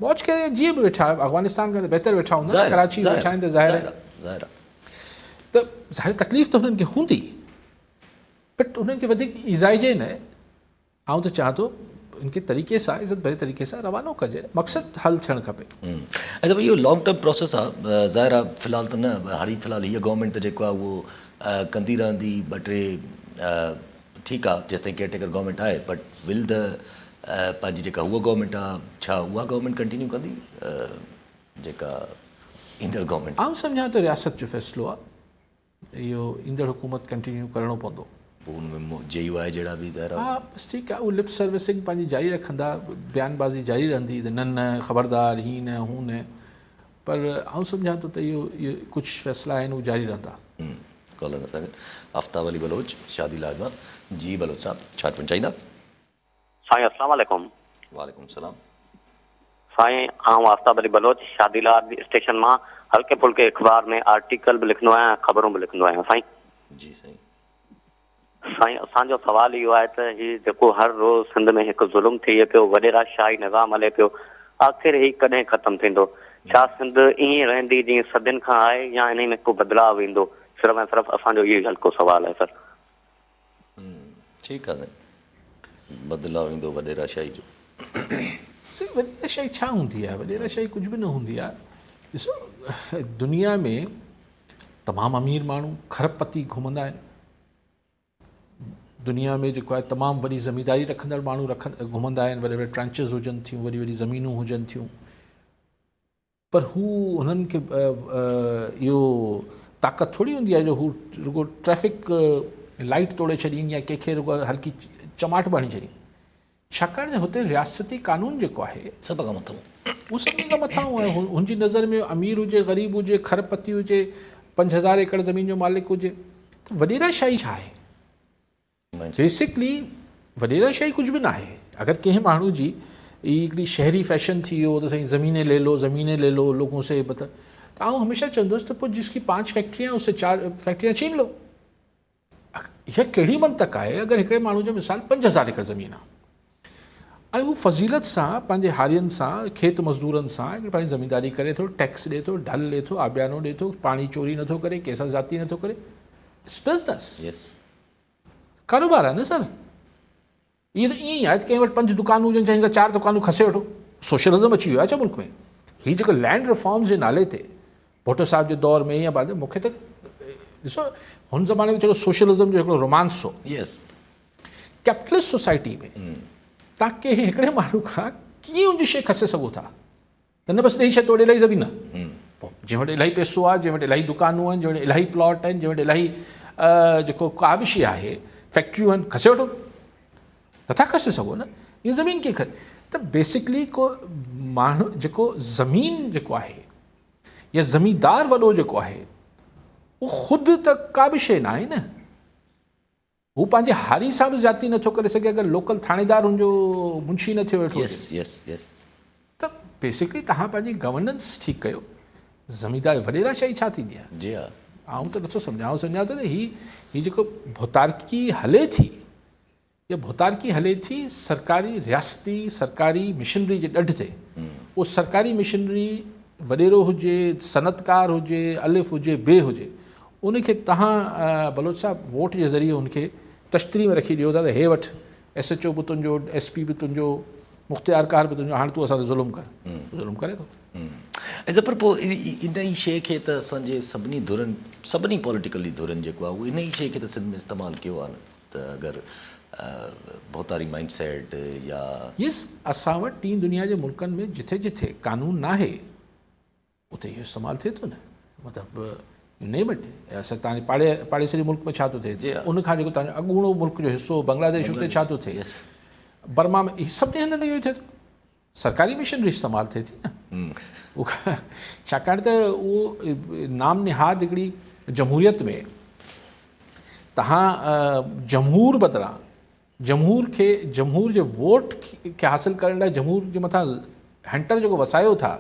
मौज करे जीअं बि वेठा, अफ़गानिस्तान खां त बहितर वेठा हूंदा, कराची वेठा आहिनि, त ज़ाहिर त ज़ाहिर तकलीफ़ त हुननि खे हूंदी, बट उन्हनि खे वधीक ईज़ाइजे न। आउं त चाहियां थो इनके तरीक़े सां, इज़त भरे तरीक़े सां रवानो कजे, मक़सदु हल थियणु खपे। अच्छा, भई इहो लॉन्ग टर्म प्रोसेस आहे, ज़ाहिर आहे फ़िलहालु त न, हाणे फ़िलहालु हीअ गवर्नमेंट त जेको आहे उहो कंदी रहंदी, 2-3 ठीकु आहे जेसिताईं केयरटेकर गवर्नमेंट आहे, बट विल द पंहिंजी जेका उहा गवर्नमेंट आहे, छा उहा गवर्नमेंट कंटिन्यू कंदी जेका ईंदड़ गवर्नमेंट? आउं सम्झां त रियासत जो फ़ैसिलो आहे, इहो ईंदड़ हुकूमत कंटिन्यू करिणो पवंदो। पोइ हुनमें JUI जहिड़ा बि ज़ाहिर हा, बसि ठीकु आहे, उहो लिप सर्विसिंग पंहिंजी जारी रखंदा, बयानबाज़ी जारी रहंदी त न ख़बरदार हीअ न हू न, पर आउं सम्झां थो त इहो कुझु फ़ैसिला आहिनि उहे जारी रहंदा। कॉलर असांखे आफ्ताब अली बलोच शादी लाजमा। जी बलोच साहब, छा वठणु चाहींदा? साईं अस्सलाम वालेकुम। वालेकुम सलाम। साईं, आउं आफ्ताब अली बलोच शादीलाल स्टेशन मां हल्के फुल्के अख़बार में आर्टिकल बि लिखंदो आहियां, ख़बरूं बि लिखंदो आहियां साईं। जी साईं। साईं असांजो सवाल इहो आहे त हीउ जेको हर रोज़ सिंध में हिकु ज़ुल्म थिए पियो, वॾेराशाही निज़ाम हले पियो, आख़िर ही कॾहिं ख़तमु थींदो? छा सिंध ईअं रहंदी जीअं सदियुनि खां आहे, या इन में को बदिलाव ईंदो? सिर्फ़ु ऐं सिर्फ़ु असांजो इहो ई हल्को सवाल आहे सर। ठीकु आहे साईं, बदिलाव ईंदो वॾेराशाही जो। साईं वॾेराशाही छा हूंदी आहे? वॾेराशाही कुझु बि न हूंदी आहे। ॾिसो, दुनिया में तमामु अमीर माण्हू खरबपति घुमंदा आहिनि। दुनिया में जेको आहे तमामु वॾी ज़मींदारी रखंदड़ माण्हू घुमंदा आहिनि, वॾे वॾे ट्रंचिस हुजनि थियूं, वॾी वॾी ज़मीनूं हुजनि थियूं, पर हू हुननि खे इहो ताक़त थोरी हूंदी आहे जो हू रुगो ट्रैफ़िक लाइट तोड़े छॾीनि या कंहिंखे रुगो हल्की चमाट बणी छॾीनि। छाकाणि त हुते रियासती कानून जेको आहे सभ खां मथां, उहो सभिनी खां मथां आहे। हुनजी नज़र में अमीर हुजे, ग़रीब हुजे, खरबपति हुजे, 5000 एकड़ ज़मीन जो मालिक हुजे, त वॾेराशाही छा आहे? बेसिकली वॾेराशाही कुझु बि न आहे। अगरि कंहिं माण्हू जी हिकिड़ी शहरी फैशन थी वियो त साईं ज़मीनें ले लो लोगों से त आउं हमेशह चवंदुसि त पोइ जिसकी 5 फैक्ट्रियां उससे 4 फैक्ट्रियां छीन लो। इहा कहिड़ी मंतक आहे? अगरि हिकिड़े माण्हू जो मिसाल 5000 एकड़ ज़मीन आहे ऐं हू फज़ीलत सां पंहिंजे हारियुनि सां, खेत मज़दूरनि सां पंहिंजी ज़मीनदारी करे थो, टैक्स ॾिए थो, ढल ॾिए थो, आबियानो ॾिए थो, पाणी चोरी नथो करे, कंहिंसां ज़ाती नथो करे, इट्स बिज़नेस, यस, कारोबार आहे न सर। इहो त ईअं ई आहे त कंहिं वटि 5 दुकानूं हुजनि, कंहिं खां 4 दुकानूं खसे वठो, सोशलिज़म अची वियो आहे छा मुल्क में? हीअ जेको लैंड रिफॉर्म्स जे नाले ते भुट्टो साहिब जे दौर में या बाद मूंखे त ॾिसो, हुन ज़माने में चलो सोशलिज़म जो हिकिड़ो रोमांस हो। यस, कैपिटलिस्ट सोसाइटी में तव्हां कंहिं हिकिड़े माण्हू खां कीअं हुनजी शइ खसे सघो था? त न बसि ॾेई छॾ, तोड़े इलाही ज़मीन पोइ जंहिं वटि इलाही पैसो आहे, जंहिं वटि इलाही दुकानूं आहिनि, जंहिं वटि इलाही प्लॉट आहिनि, जंहिं वटि इलाही जेको का बि शइ आहे, फैक्ट्रियूं आहिनि, खसे वठो। नथा खसे सघो न, हीअ ज़मीन कीअं खसे? त बेसिकली को माण्हू जेको ज़मीन जेको आहे या ज़मींदार वॾो जेको आहे, उहो ख़ुदि त का बि शइ न आहे न। हू पंहिंजे हारी सां बि ज़्यादती नथो करे सघे अगरि लोकल थाणेदार हुनजो मुंशी न थियो वेठो। यस, यस, यस। त बेसिकली तव्हां पंहिंजी गवर्नेंस ठीकु कयो, ज़मीनदार वॾेराशाही छा थींदी आहे? जी हा, आउं त नथो सम्झां थो त ही जेको भोतारकी हले थी, या भोतारकी हले थी सरकारी रियासती सरकारी मिशनरी जे ॾढ ते। उहो सरकारी मिशनरी वॾेरो हुजे, सनतकार हुजे, अलिफ हुजे, बे हुजे, उनखे तव्हां बलोच साहब वोट जे ज़रिए उनखे तश्तरी में रखी ॾियो था त हे वठि SHO बि तुंहिंजो, SP बि तुंहिंजो, मुख़्तियारकार बि तुंहिंजो, हाणे तूं असां ते ज़ुल्म कर। ज़ुल्म करे थो। ऐं ज़फ़र पोइ इन ई शइ खे त असांजे सभिनी धुरनि, सभिनी पॉलिटिकली धुरनि जेको आहे उहो इन ई शइ खे त सिंध में इस्तेमालु कयो आहे न, त अगरि भोतारी माइंड सेट या यस, असां वटि टी दुनिया जे मुल्कनि में जिथे जिथे कानून न आहे उते इहो इस्तेमालु थिए थो न। मतिलबु नेम इट, असां तव्हांजे पाड़ेसरी मुल्क में छा थो थिए, उनखां जेको तव्हांजो अॻूणो मुल्क जो हिसो बांग्लादेश, उते छा थो थिए, बर्मा में, हीअ सभिनी हंधि ते इहो थिए थो। सरकारी मिशनरी इस्तेमालु थिए थी न। छाकाणि त उहो नाम निहाद हिकिड़ी जमहूरियत में तव्हां जमहूर बदिरां जमहूर जे वोट खे हासिलु करण लाइ जमहूर जे मथां हंटर जेको वसायो था,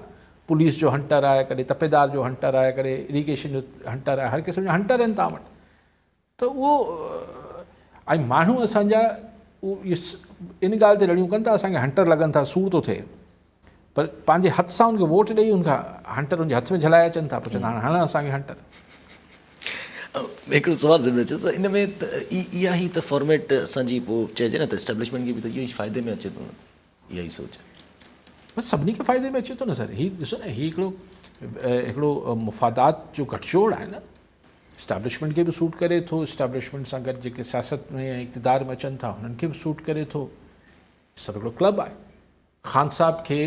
पुलिस जो हंटर आहे, कॾहिं तपेदार जो हंटर आहे, कॾहिं इरीगेशन जो हंटर आहे, हर क़िस्म जा हंटर आहिनि तव्हां वटि। त उहो ऐं माण्हू असांजा इन ॻाल्हि ते लड़ियूं कनि था, असांखे हंटर लॻनि था, सूर थो थिए, पर पंहिंजे हथ सां हुनखे वोट ॾेई हुनखां हंटर हुनजे हथ में झलाए अचनि था, पोइ चवंदा हाणे असांखे हंटर। हिकिड़ो सुवालु ज़रूरु अचे थो, इन में त इहा ई त फॉर्मेट असांजी पोइ चइजे न त एस्टेब्लिशमेंट खे बि त इहो ई फ़ाइदे में अचे थो न, इहा ई सोच बसि सभिनी खे फ़ाइदे में अचे थो न सर। हीउ ॾिसो न, हीउ हिकिड़ो मुफ़ादात जो गठजोड़ आहे न। इस्टेब्लिशमेंट खे बि सूट करे थो, इस्टेब्लिशमेंट सां गॾु जेके सियासत में या इक़्तिदार में अचनि था हुननि खे बि सूट करे थो। सभु हिकिड़ो क्लब आहे। ख़ान साहब खे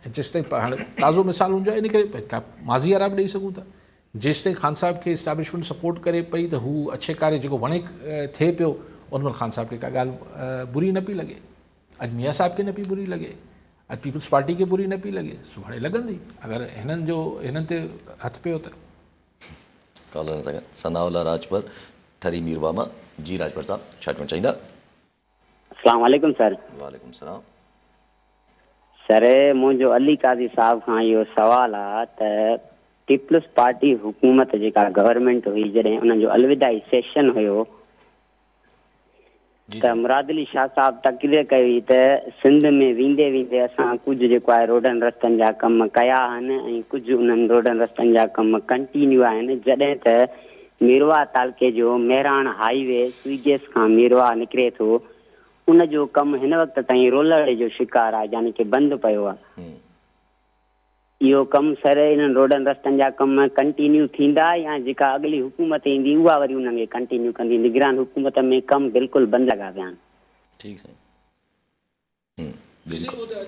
जेसिताईं हाणे ताज़ो मिसाल हुनजो इन करे माज़ी आराम ॾेई सघूं था, जेसिताईं ख़ान साहब खे इस्टेब्लिशमेंट सपोर्ट करे पई त हू अच्छे कार्य जेको वणे थिए पियो, उन महिल ख़ान साहब खे का ॻाल्हि बुरी न पई लॻे। अॼु मियाँ साहब खे न पई बुरी लॻे, अॼु पीपल्स पार्टी खे बुरी न पई लॻे, सुभाणे लॻंदी अगरि हिननि ते हथु पियो त। कॉलर सनाउल्ला राजपर थरी मीरवामा। जी राजपर साहब, छा चवणु चाहींदा? अस्सलाम वालेकुम सर। वालेकुम सलाम। सर, मुंहिंजो अली काज़ी साहब खां इहो सवालु आहे त पीपल्स पार्टी हुकूमत जेका गवर्नमेंट हुई जॾहिं उन्हनि जो अलविदाई सेशन हुयो त मुराद अली शाह साहब तक़रीर कई हुई त सिंध में वेंदे वेंदे असां कुझु जेको आहे रोडनि रस्तनि जा कम कया आहिनि ऐं कुझु उन्हनि रोडनि रस्तनि जा कम कंटिन्यू आहिनि। जॾहिं त मीरवा तालुके जो मेहराण हाईवे स्वीगेस खां मीरवा निकिरे थो उन जो कमु हिन वक़्त ताईं रोलड़ जो शिकार आहे, यानी की बंदि पियो आहे। इहो कमु सर इन्हनि रोडनि रस्तनि जा कम कंटिन्यू थींदा या जेका अॻिली हुकूमत ईंदी उहा वरी उन्हनि खे कंटिन्यू कंदी? निगरान हुकूमत में कम बिल्कुलु बंदि लॻा पिया आहिनि। ठीकु साईं।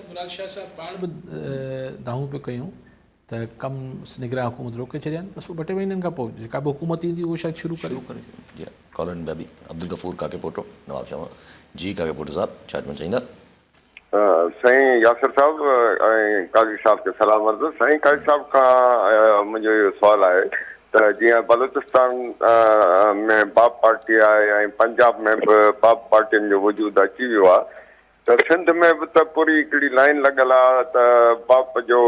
मुराद शाह साहब पाण बि दावूं पियो कयूं त कम निगरान हुकूमत रोके छॾिया आहिनि, बसि 2-टे महीननि खां पोइ जेका बि हुकूमत ईंदी उहो शायदि शुरू करे। कॉलन बेबी अब्दुल गफूर काके पोटो नवाब शाह जी। काके पोटो साहब छा चवणु चाहींदा? साईं यासिर साहब ऐं काज़ी साहब खे सलाम अर्ज़ु। साईं काज़ी साहब खां मुंहिंजो इहो सुवालु आहे त जीअं बलूचिस्तान में बाप पार्टी आहे ऐं पंजाब में बि बाप पार्टियुनि जो वजूद अची वियो आहे, त सिंध में बि त पूरी हिकिड़ी लाइन लॻल आहे त बाप जो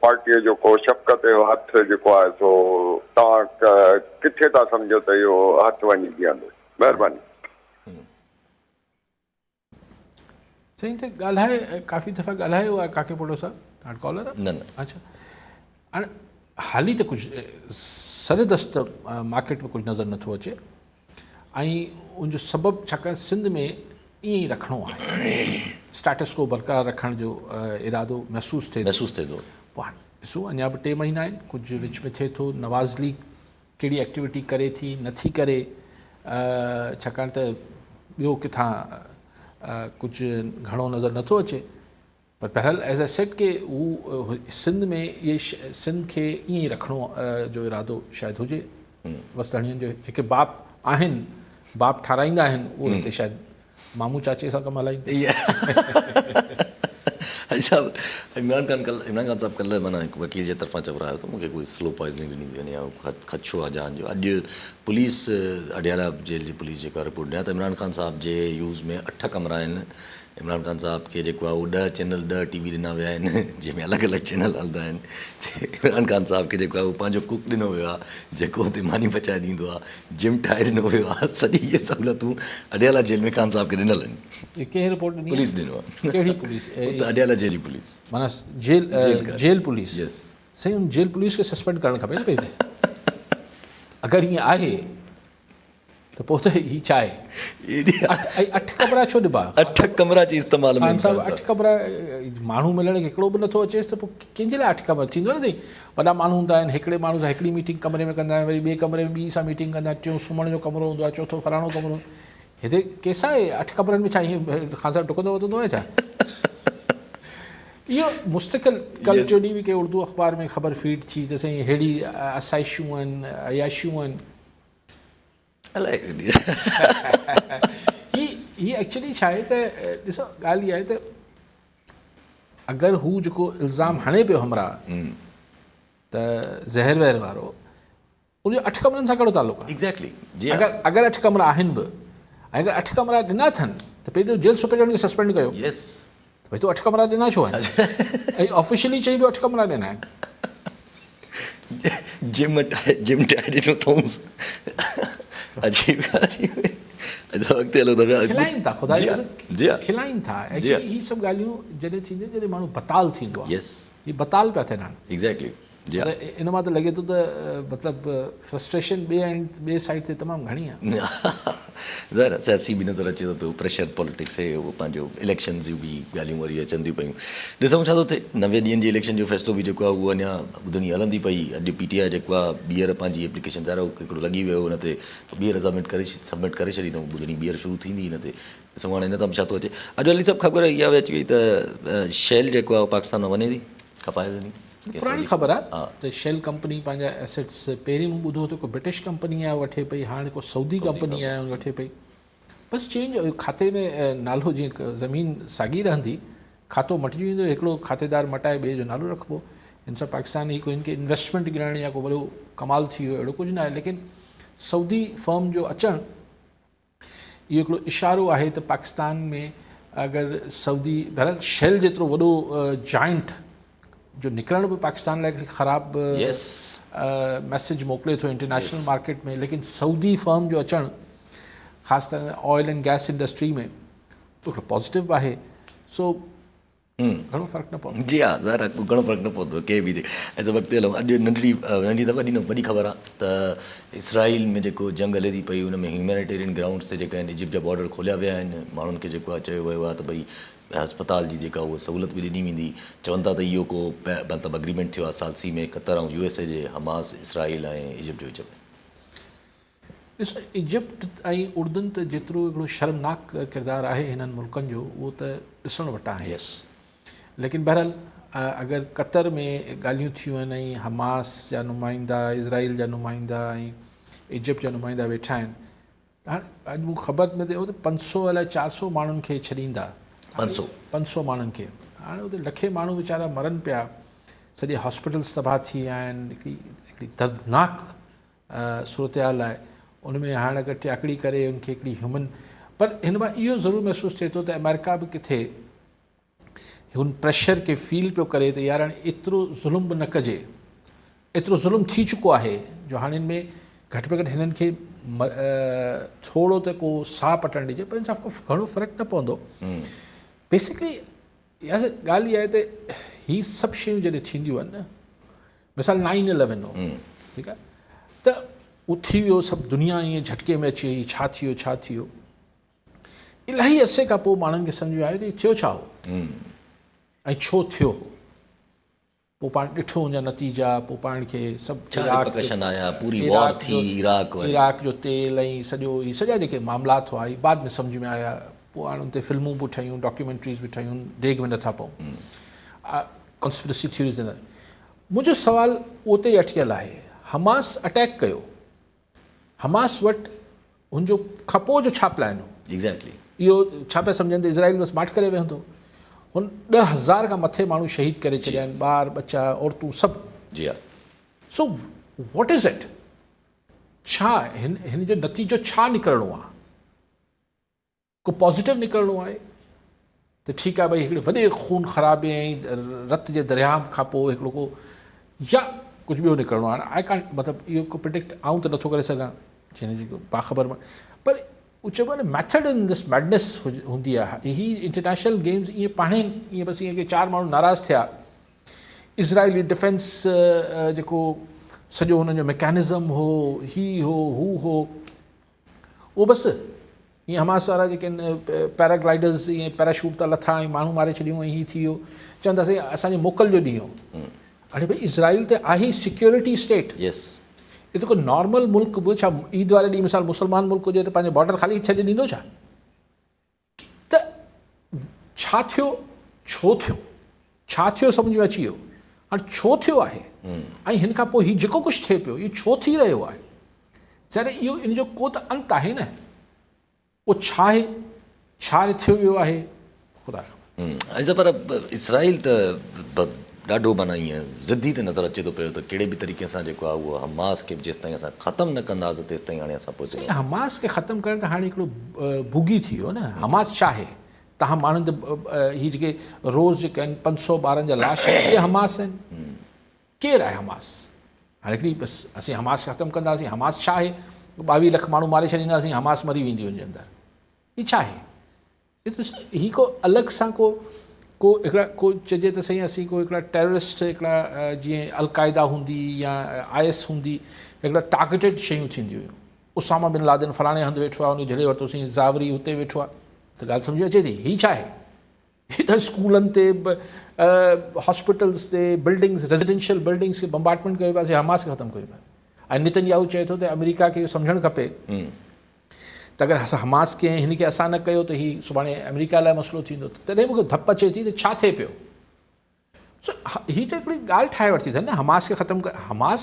पार्टीअ जो को शफ़क़त जो हथु जेको आहे सो तव्हां किथे था सम्झो त इहो हथु वञी बीहंदो? महिरबानी। साईं त ॻाल्हाए काफ़ी दफ़ा ॻाल्हायो आहे काके पोटो साहब, तव्हां कॉलर आहे? न। अच्छा, हाणे हाली त कुझु सरदस्त मार्केट में कुझु नज़र नथो अचे ऐं उनजो सबबु छाकाणि सिंध में ईअं ई रखिणो आहे, स्टेटस को बरक़रार रखण जो इरादो महसूसु थिए थो। पोइ हाणे ॾिसो अञा बि 2 महीना आहिनि, कुझु विच में थिए थो। नवाज़ लीग कहिड़ी एक्टिविटी करे थी नथी करे, छाकाणि त ॿियो किथां कुझु घणो नज़र नथो अचे। पर बहरहाल एज़ ए सेट के हू सिंध में इहे सिंध खे ईअं ई रखिणो जो इरादो शायदि हुजे। वसतणियुनि जो जेके बाप आहिनि, बाप ठाराईंदा आहिनि, उहो हिते शायदि मामू चाचे सां कमु हलाईंदा। साहब इमरान खान साहब कल्ह माना हिकु वकील जे तरफ़ां चवरायो आयो त मूंखे कोई स्लो पॉइज़निंग ॾिनी वञे या ख़दशो आहे जान जो। अॼु पुलिस अडियाला जेल जी पुलिस जेका रिपोर्ट ॾिया त इमरान खान साहब जे यूज़ में 8 कमरा आहिनि। इमरान खान साहब खे जेको आहे उहो 10 चैनल 10 TV ॾिना विया आहिनि जंहिंमें अलॻि अलॻि चैनल हलंदा आहिनि। इमरान खान साहब खे जेको आहे उहो पंहिंजो कुक ॾिनो वियो आहे जेको हुते मानी पचाए ॾींदो आहे, जिम ठाहे ॾिनो वियो आहे। सॼी इहे सहूलियतूं अडियाला जेल में खान साहब खे ॾिनल आहिनि। कंहिं रिपोर्ट ॾिनी? पुलिस ॾिनो आहे। कहिड़ी पुलिस? अडियाला जेल जी पुलिस, माना जेल पुलिस। साईं हुन जेल पुलिस खे सस्पेंड करणु खपे न पहिरीं। अगरि ईअं आहे त पोइ त हीअ छा आहे? 8 कमरा छो ॾिबा? 8 कमरा जी इस्तेमालु में साहब 8 कमरा माण्हू मिलण खे हिकिड़ो बि नथो अचेसि त पोइ कंहिंजे लाइ 8 कमरा थींदो न? साईं वॾा माण्हू हूंदा आहिनि, हिकिड़े माण्हू सां हिकिड़ी मीटिंग कमरे में कंदा आहिनि, वरी ॿिए कमरे में ॿी सां मीटिंग कंदा आहिनि, 4 सुम्हण जो कमरो हूंदो आहे, 4 फलाणो कमरो। हिते कंहिंसां आहे 8 कमरनि में? छा ईअं खान साहब डुकंदो वधंदो आहे छा? इहो मुस्तक़िल कल्ह जो ॾींहुं बि कंहिं उर्दू अख़बार में ख़बर फीड थी त साईं अहिड़ी आसाइशूं आहिनि, अयाशियूं आहिनि। ही एक्चुअली छा आहे त ॾिसो ॻाल्हि इहा आहे त अगरि हू जेको इल्ज़ाम हणे पियो हमरा त ज़हर वहर वारो, उनजो 8 कमरनि सां कहिड़ो तालुक़ु आहे? एग्ज़ैक्टली। अगरि 8 कमरा आहिनि बि, ऐं अगरि 8 कमरा ॾिना अथनि त पहिरियों जेल सुपरिटेंडेंट खे सस्पेंड कयो। त भई तूं 8 कमरा ॾिना छो आहिनि? ऐं ऑफिशियली चई पियो 8 कमरा ॾिना आहिनि। जिम ठाहे ॾिनो अथऊंसि। अजीब अॻिते हलो त खिलाइनि था, ख़ुदा जी खिलाइनि था। एक्चुअली ही सभु ॻाल्हियूं जॾहिं थींदियूं जॾहिं माण्हू बताल थींदो आहे। ही बताल पिया थियनि हाणे। एग्ज़ैक्टली। इन मां त लॻे थो त मतिलबु फ्रस्ट्रेशन ॿिए साइड ते तमामु घणी आहे। ज़ाहिर आहे सियासी बि नज़र अचे थो पियो, प्रेशर पॉलिटिक्स आहे, उहो पंहिंजो इलेक्शन जूं बि ॻाल्हियूं वरी अचनि थियूं पियूं। ॾिसूं छा थो थिए। 90 ॾींहंनि जी इलेक्शन जो फ़ैसिलो बि जेको आहे उहो अञा ॿुधणी हलंदी पई। अॼु PTI जेको आहे ॿीहर पंहिंजी एप्लीकेशन ज़ाहिर हिकिड़ो लॻी वियो हुन ते, ॿीहर सबमिट करे छॾी अथऊं। ॿुधणी ॿीहर शुरू थींदी हिन ते। ॾिसूं हाणे हिन तां छा थो अचे। अॼु हली सभु ख़बर इहा बि अची वई त शेल जेको आहे पाकिस्तान में वञे थी, खपाए थी। पुराणी ख़बर आहे त शेल कंपनी पंहिंजा एसेट्स पहिरीं मूं ॿुधो त को ब्रिटिश कंपनी आहे वठे पई, हाणे को सऊदी कंपनी आहे वठे पई। बसि चेंज खाते में नालो, जीअं ज़मीन साॻी रहंदी, खातो मटिजी वेंदो, हिकिड़ो खातेदार मटाए ॿिए जो नालो रखिबो। हिन सां पाकिस्तान ही कोई हिनखे इन्वेस्टमेंट गिराइण या को वॾो कमाल थी वियो अहिड़ो कुझु न आहे। लेकिन सऊदी फर्म जो अचणु इहो हिकिड़ो इशारो आहे त पाकिस्तान में अगरि सऊदी बहरहाल शेल जेतिरो वॾो जाइंट जो निकिरणु बि पाकिस्तान लाइ हिकिड़ी ख़राबु यस मैसेज मोकिले थो इंटरनेशनल मार्केट में, लेकिन सऊदी फर्म जो अचणु ख़ासि तरह ऑयल एंड गैस इंडस्ट्री में हिकिड़ो पॉज़िटिव बि आहे। सो घणो फ़र्क़ु न पवंदो। जी हा ज़ाहिर आहे घणो फ़र्क़ु न पवंदो कंहिं बि ऐं त वक़्तु हलो अॼु नंढड़ी त वॾी ख़बर आहे त इसराइल में जेको जंग हले थी पई उन में ह्यूमैनिटेरियन ग्राउंड्स ते जेका आहिनि इजिप्ट जा बॉर्डर खोलिया विया आहिनि। माण्हुनि खे जेको आहे चयो वियो आहे त भई अस्पताल जी जेका उहा सहूलियत बि ॾिनी वेंदी। चवनि था त इहो को मतिलबु अग्रीमेंट थियो आहे सालसी में क़तर ऐं USA जे हमास इसराइल ऐं इजिप्ट जे विच में। ॾिसो इजिप्ट ऐं उर्दन त जेतिरो हिकिड़ो शर्मनाक किरदारु आहे हिननि मुल्कनि जो उहो त ॾिसणु वटां आहे। यस लेकिन बहरहाल अगरि क़तर में ॻाल्हियूं थियूं आहिनि ऐं हमास जा नुमाइंदा इज़राइल जा नुमाइंदा ऐं इजिप्ट जा नुमाइंदा वेठा आहिनि, हाणे अॼु मूंखे ख़बर में थियो त 500 अलाए 400 माण्हुनि खे छॾींदा। 500 माण्हुनि खे। हाणे उते लखे माण्हू वीचारा मरनि पिया, सॼे हॉस्पिटल्स तबाह थी विया आहिनि। हिकिड़ी दर्दनाक सूरत हाल आहे। उन में हाणे अगरि टियाकड़ी करे उनखे हिकिड़ी ह्यूमन, पर हिन मां इहो ज़रूरु महसूसु थिए थो त अमेरिका बि किथे हुन प्रेशर खे फील पियो करे त यार हाणे एतिरो ज़ुल्म बि न कजे, एतिरो ज़ुल्म थी चुको आहे जो हाणे हिन में घटि में घटि हिननि खे थोरो त को साह पटणु ॾिजे, पर हिन सां घणो फ़र्क़ु न पवंदो। बेसिकली इहा ॻाल्हि इहा आहे त हीअ सभु शयूं जॾहिं थींदियूं आहिनि न, मिसाल 9/11 हो, ठीकु आहे, त उहो थी वियो, सभु दुनिया ईअं झटके में अची वई, छा थी वियो। इलाही अरसे खां पोइ माण्हुनि खे सम्झ में आयो त थियो छा हो ऐं छो थियो हो। पोइ पाण ॾिठो हुनजा नतीजा, पोइ पाण खे सभु इराक जो तेल ऐं सॼा जेके मामलात हुआ बाद में सम्झ में आया। पोइ हाणे उन ते फिल्मूं बि ठहियूं, डॉक्यूमेंट्रीज़ बि ठहियूं, डेग में नथा पऊं, कॉन्स्पिरेसी थ्योरीज़। मुंहिंजो सुवालु उते ई अटकियल आहे। हमास अटैक कयो, हमास वटि हुनजो खां पोइ जो छा प्लान हो? एग्ज़ैक्टली इहो छा पिया सम्झनि त इज़राइल बसि माठ करे वेहंदो? हुन 10,000 खां मथे माण्हू शहीद करे छॾिया आहिनि, ॿार बच्चा औरतूं सभु। जी हा। So what is it? छा हिन जो नतीजो छा निकिरणो आहे? को पॉज़िटिव निकिरणो आहे त ठीकु आहे भई हिकिड़े वॾे खून ख़राबे ऐं रत जे दरिया खां पोइ हिकिड़ो को या कुझु ॿियो निकिरणो आहे। आई कान मतिलबु इहो को प्रिडिक्ट आऊं त नथो करे सघां जिन जेको बाख़बर मां, पर उहो चइबो आहे न मैथड इन दिस मैडनेस हूंदी आहे। ही इंटरनेशनल गेम्स ईअं पाणे ईअं बसि ईअं की 4 माण्हू नाराज़ थिया, इज़राइली डिफेंस जेको सॼो हुनजो मैकेनिज़म हो, हू हो, उहो बसि ईअं हमास वारा जेके आहिनि पैराग्लाइडर्स ईअं पैराशूट था लथा ऐं माण्हू मारे छॾियूं ऐं हीअ थी वियो, चवंदासीं असांजे मोकल जो ॾींहुं हो। अरे भई इज़राइल त आहे सिक्योरिटी स्टेट। यस ये तो कोई नॉर्मल मुल्क बि छा ईद वारे ॾींहुं मिसाल मुसलमान मुल्क हुजे त पंहिंजे बॉर्डर ख़ाली छॾे ॾींदो छा? त छा थियो, छो थियो, छा थियो सम्झ में अची वियो। हाणे छो थियो आहे ऐं हिन खां पोइ हीउ जेको कुझु थिए पियो इहो छो थी रहियो आहे? ज़ाहिर इहो इन जो को त अंत आहे न। उहो छा आहे, छा थियो वियो आहे, ख़ुदा ख़बर। पर इसराइल त ॾाढो माना ईअं ज़िद्दी ते नज़र अचे थो पियो त कहिड़े बि तरीक़े सां जेको आहे उहो हमास खे जेसि ताईं असां ख़तमु न कंदासीं तेसि ताईं हाणे असां पहुची हमास खे ख़तमु करणु त हाणे हिकिड़ो भुगी थी वियो न। हमास छा आहे? तव्हां माण्हुनि ते हीअ जेके रोज़ जेके आहिनि 500 ॿारनि जा लाश इहे हमास आहिनि। केरु आहे हमास? हाणे हिकिड़ी बसि असीं हमास ख़तमु कंदासीं। हमास छा आहे? 22 लख माण्हू मारे छॾींदासीं, हमास मरी वेंदी हुनजे अंदरि। हीअ छा आहे? हीअ को अलॻि सां को हिकिड़ा को चइजे त साईं असीं को हिकिड़ा टेररिस्ट हिकिड़ा जीअं अलक़ाइदा हूंदी या IS हूंदी, हिकिड़ा टारगेटेड शयूं थींदियूं हुयूं। उसामा बिन लादेन फलाणे हंधि वेठो आहे, उन झड़े वरितोसीं, ज़ावरी हुते वेठो आहे, त ॻाल्हि सम्झ अचे थी। हीअ छा आहे? हीअ त स्कूलनि ते हॉस्पिटल्स ते बिल्डिंग्स, रेज़िडेंशियल बिल्डिंग्स खे बम्बार्टमेंट कयो पियो, हमास खे ख़तमु कयो पियो। ऐं नेतन्याहू चए थो त अमेरिका खे सम्झणु खपे त अगरि असां हमास खे हिन खे असां न कयो त हीअ सुभाणे अमेरिका लाइ मसइलो थींदो। तॾहिं मूंखे धप अचे थी त छा थिए पियो। सो हीअ त हिकिड़ी ॻाल्हि ठाहे वरिती अथनि न, हमास खे ख़तमु कर। हमास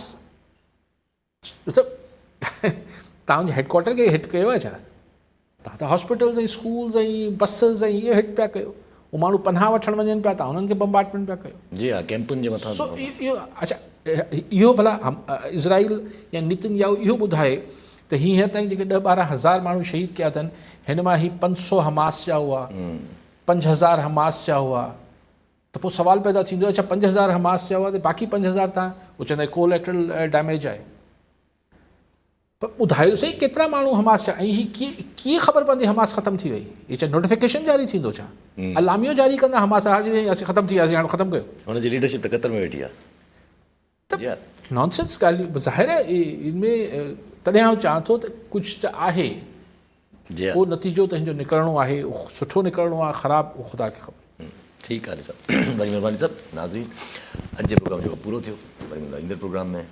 मतिलबु तव्हांजे हेडक्वाटर खे हिट कयो आहे छा? तव्हां त हॉस्पिटल्स ऐं स्कूल्स ऐं बसिस ऐं इहे हिट पिया कयो। उहे माण्हू पनाह वठणु वञनि पिया, तव्हां उन्हनि खे बम्बार्टमेंट पिया कयो। जी हा, कैंपुनि जे मथां। सो इहो अच्छा, इहो भला इज़राइल या नेतन्याहू इहो ॿुधाए त हींअर ताईं जेके 10-12 हज़ार माण्हू शहीद कया अथनि, हिन मां ही 500 हमास जा हुआ, 5,000 हमास जा हुआ, त त पोइ सवाल पैदा थींदो अच्छा 5000 हमास चयो आहे त बाक़ी 5000 तव्हां उहो चवंदा कोलेटरल डैमेज आहे। पर ॿुधायो सही केतिरा माण्हू हमास छा ऐं हीअ कीअं ख़बर पवंदी हमास ख़तमु थी वई? इहे छा नोटिफिकेशन जारी थींदो छा? अलामियो जारी कंदा हमास हाजी असीं ख़तमु थी वियासीं हाणे ख़तमु कयो? हुनजी लीडरशिप त क़तर में वेठी आहे। त नॉनसेंस ॻाल्हियूं ज़ाहिर आहे इनमें तॾहिं आउं चाहियां थो त कुझु त आहे उहो नतीजो त हिन जो निकिरणो आहे, उहो सुठो निकिरणो आहे ख़राबु उहो ख़ुदा खे ख़बर। ठीकु आहे साहब, वरी महिरबानी साहब। नाज़रीन, अॼु जे प्रोग्राम जेको पूरो थियो, वरी ईंदड़ प्रोग्राम में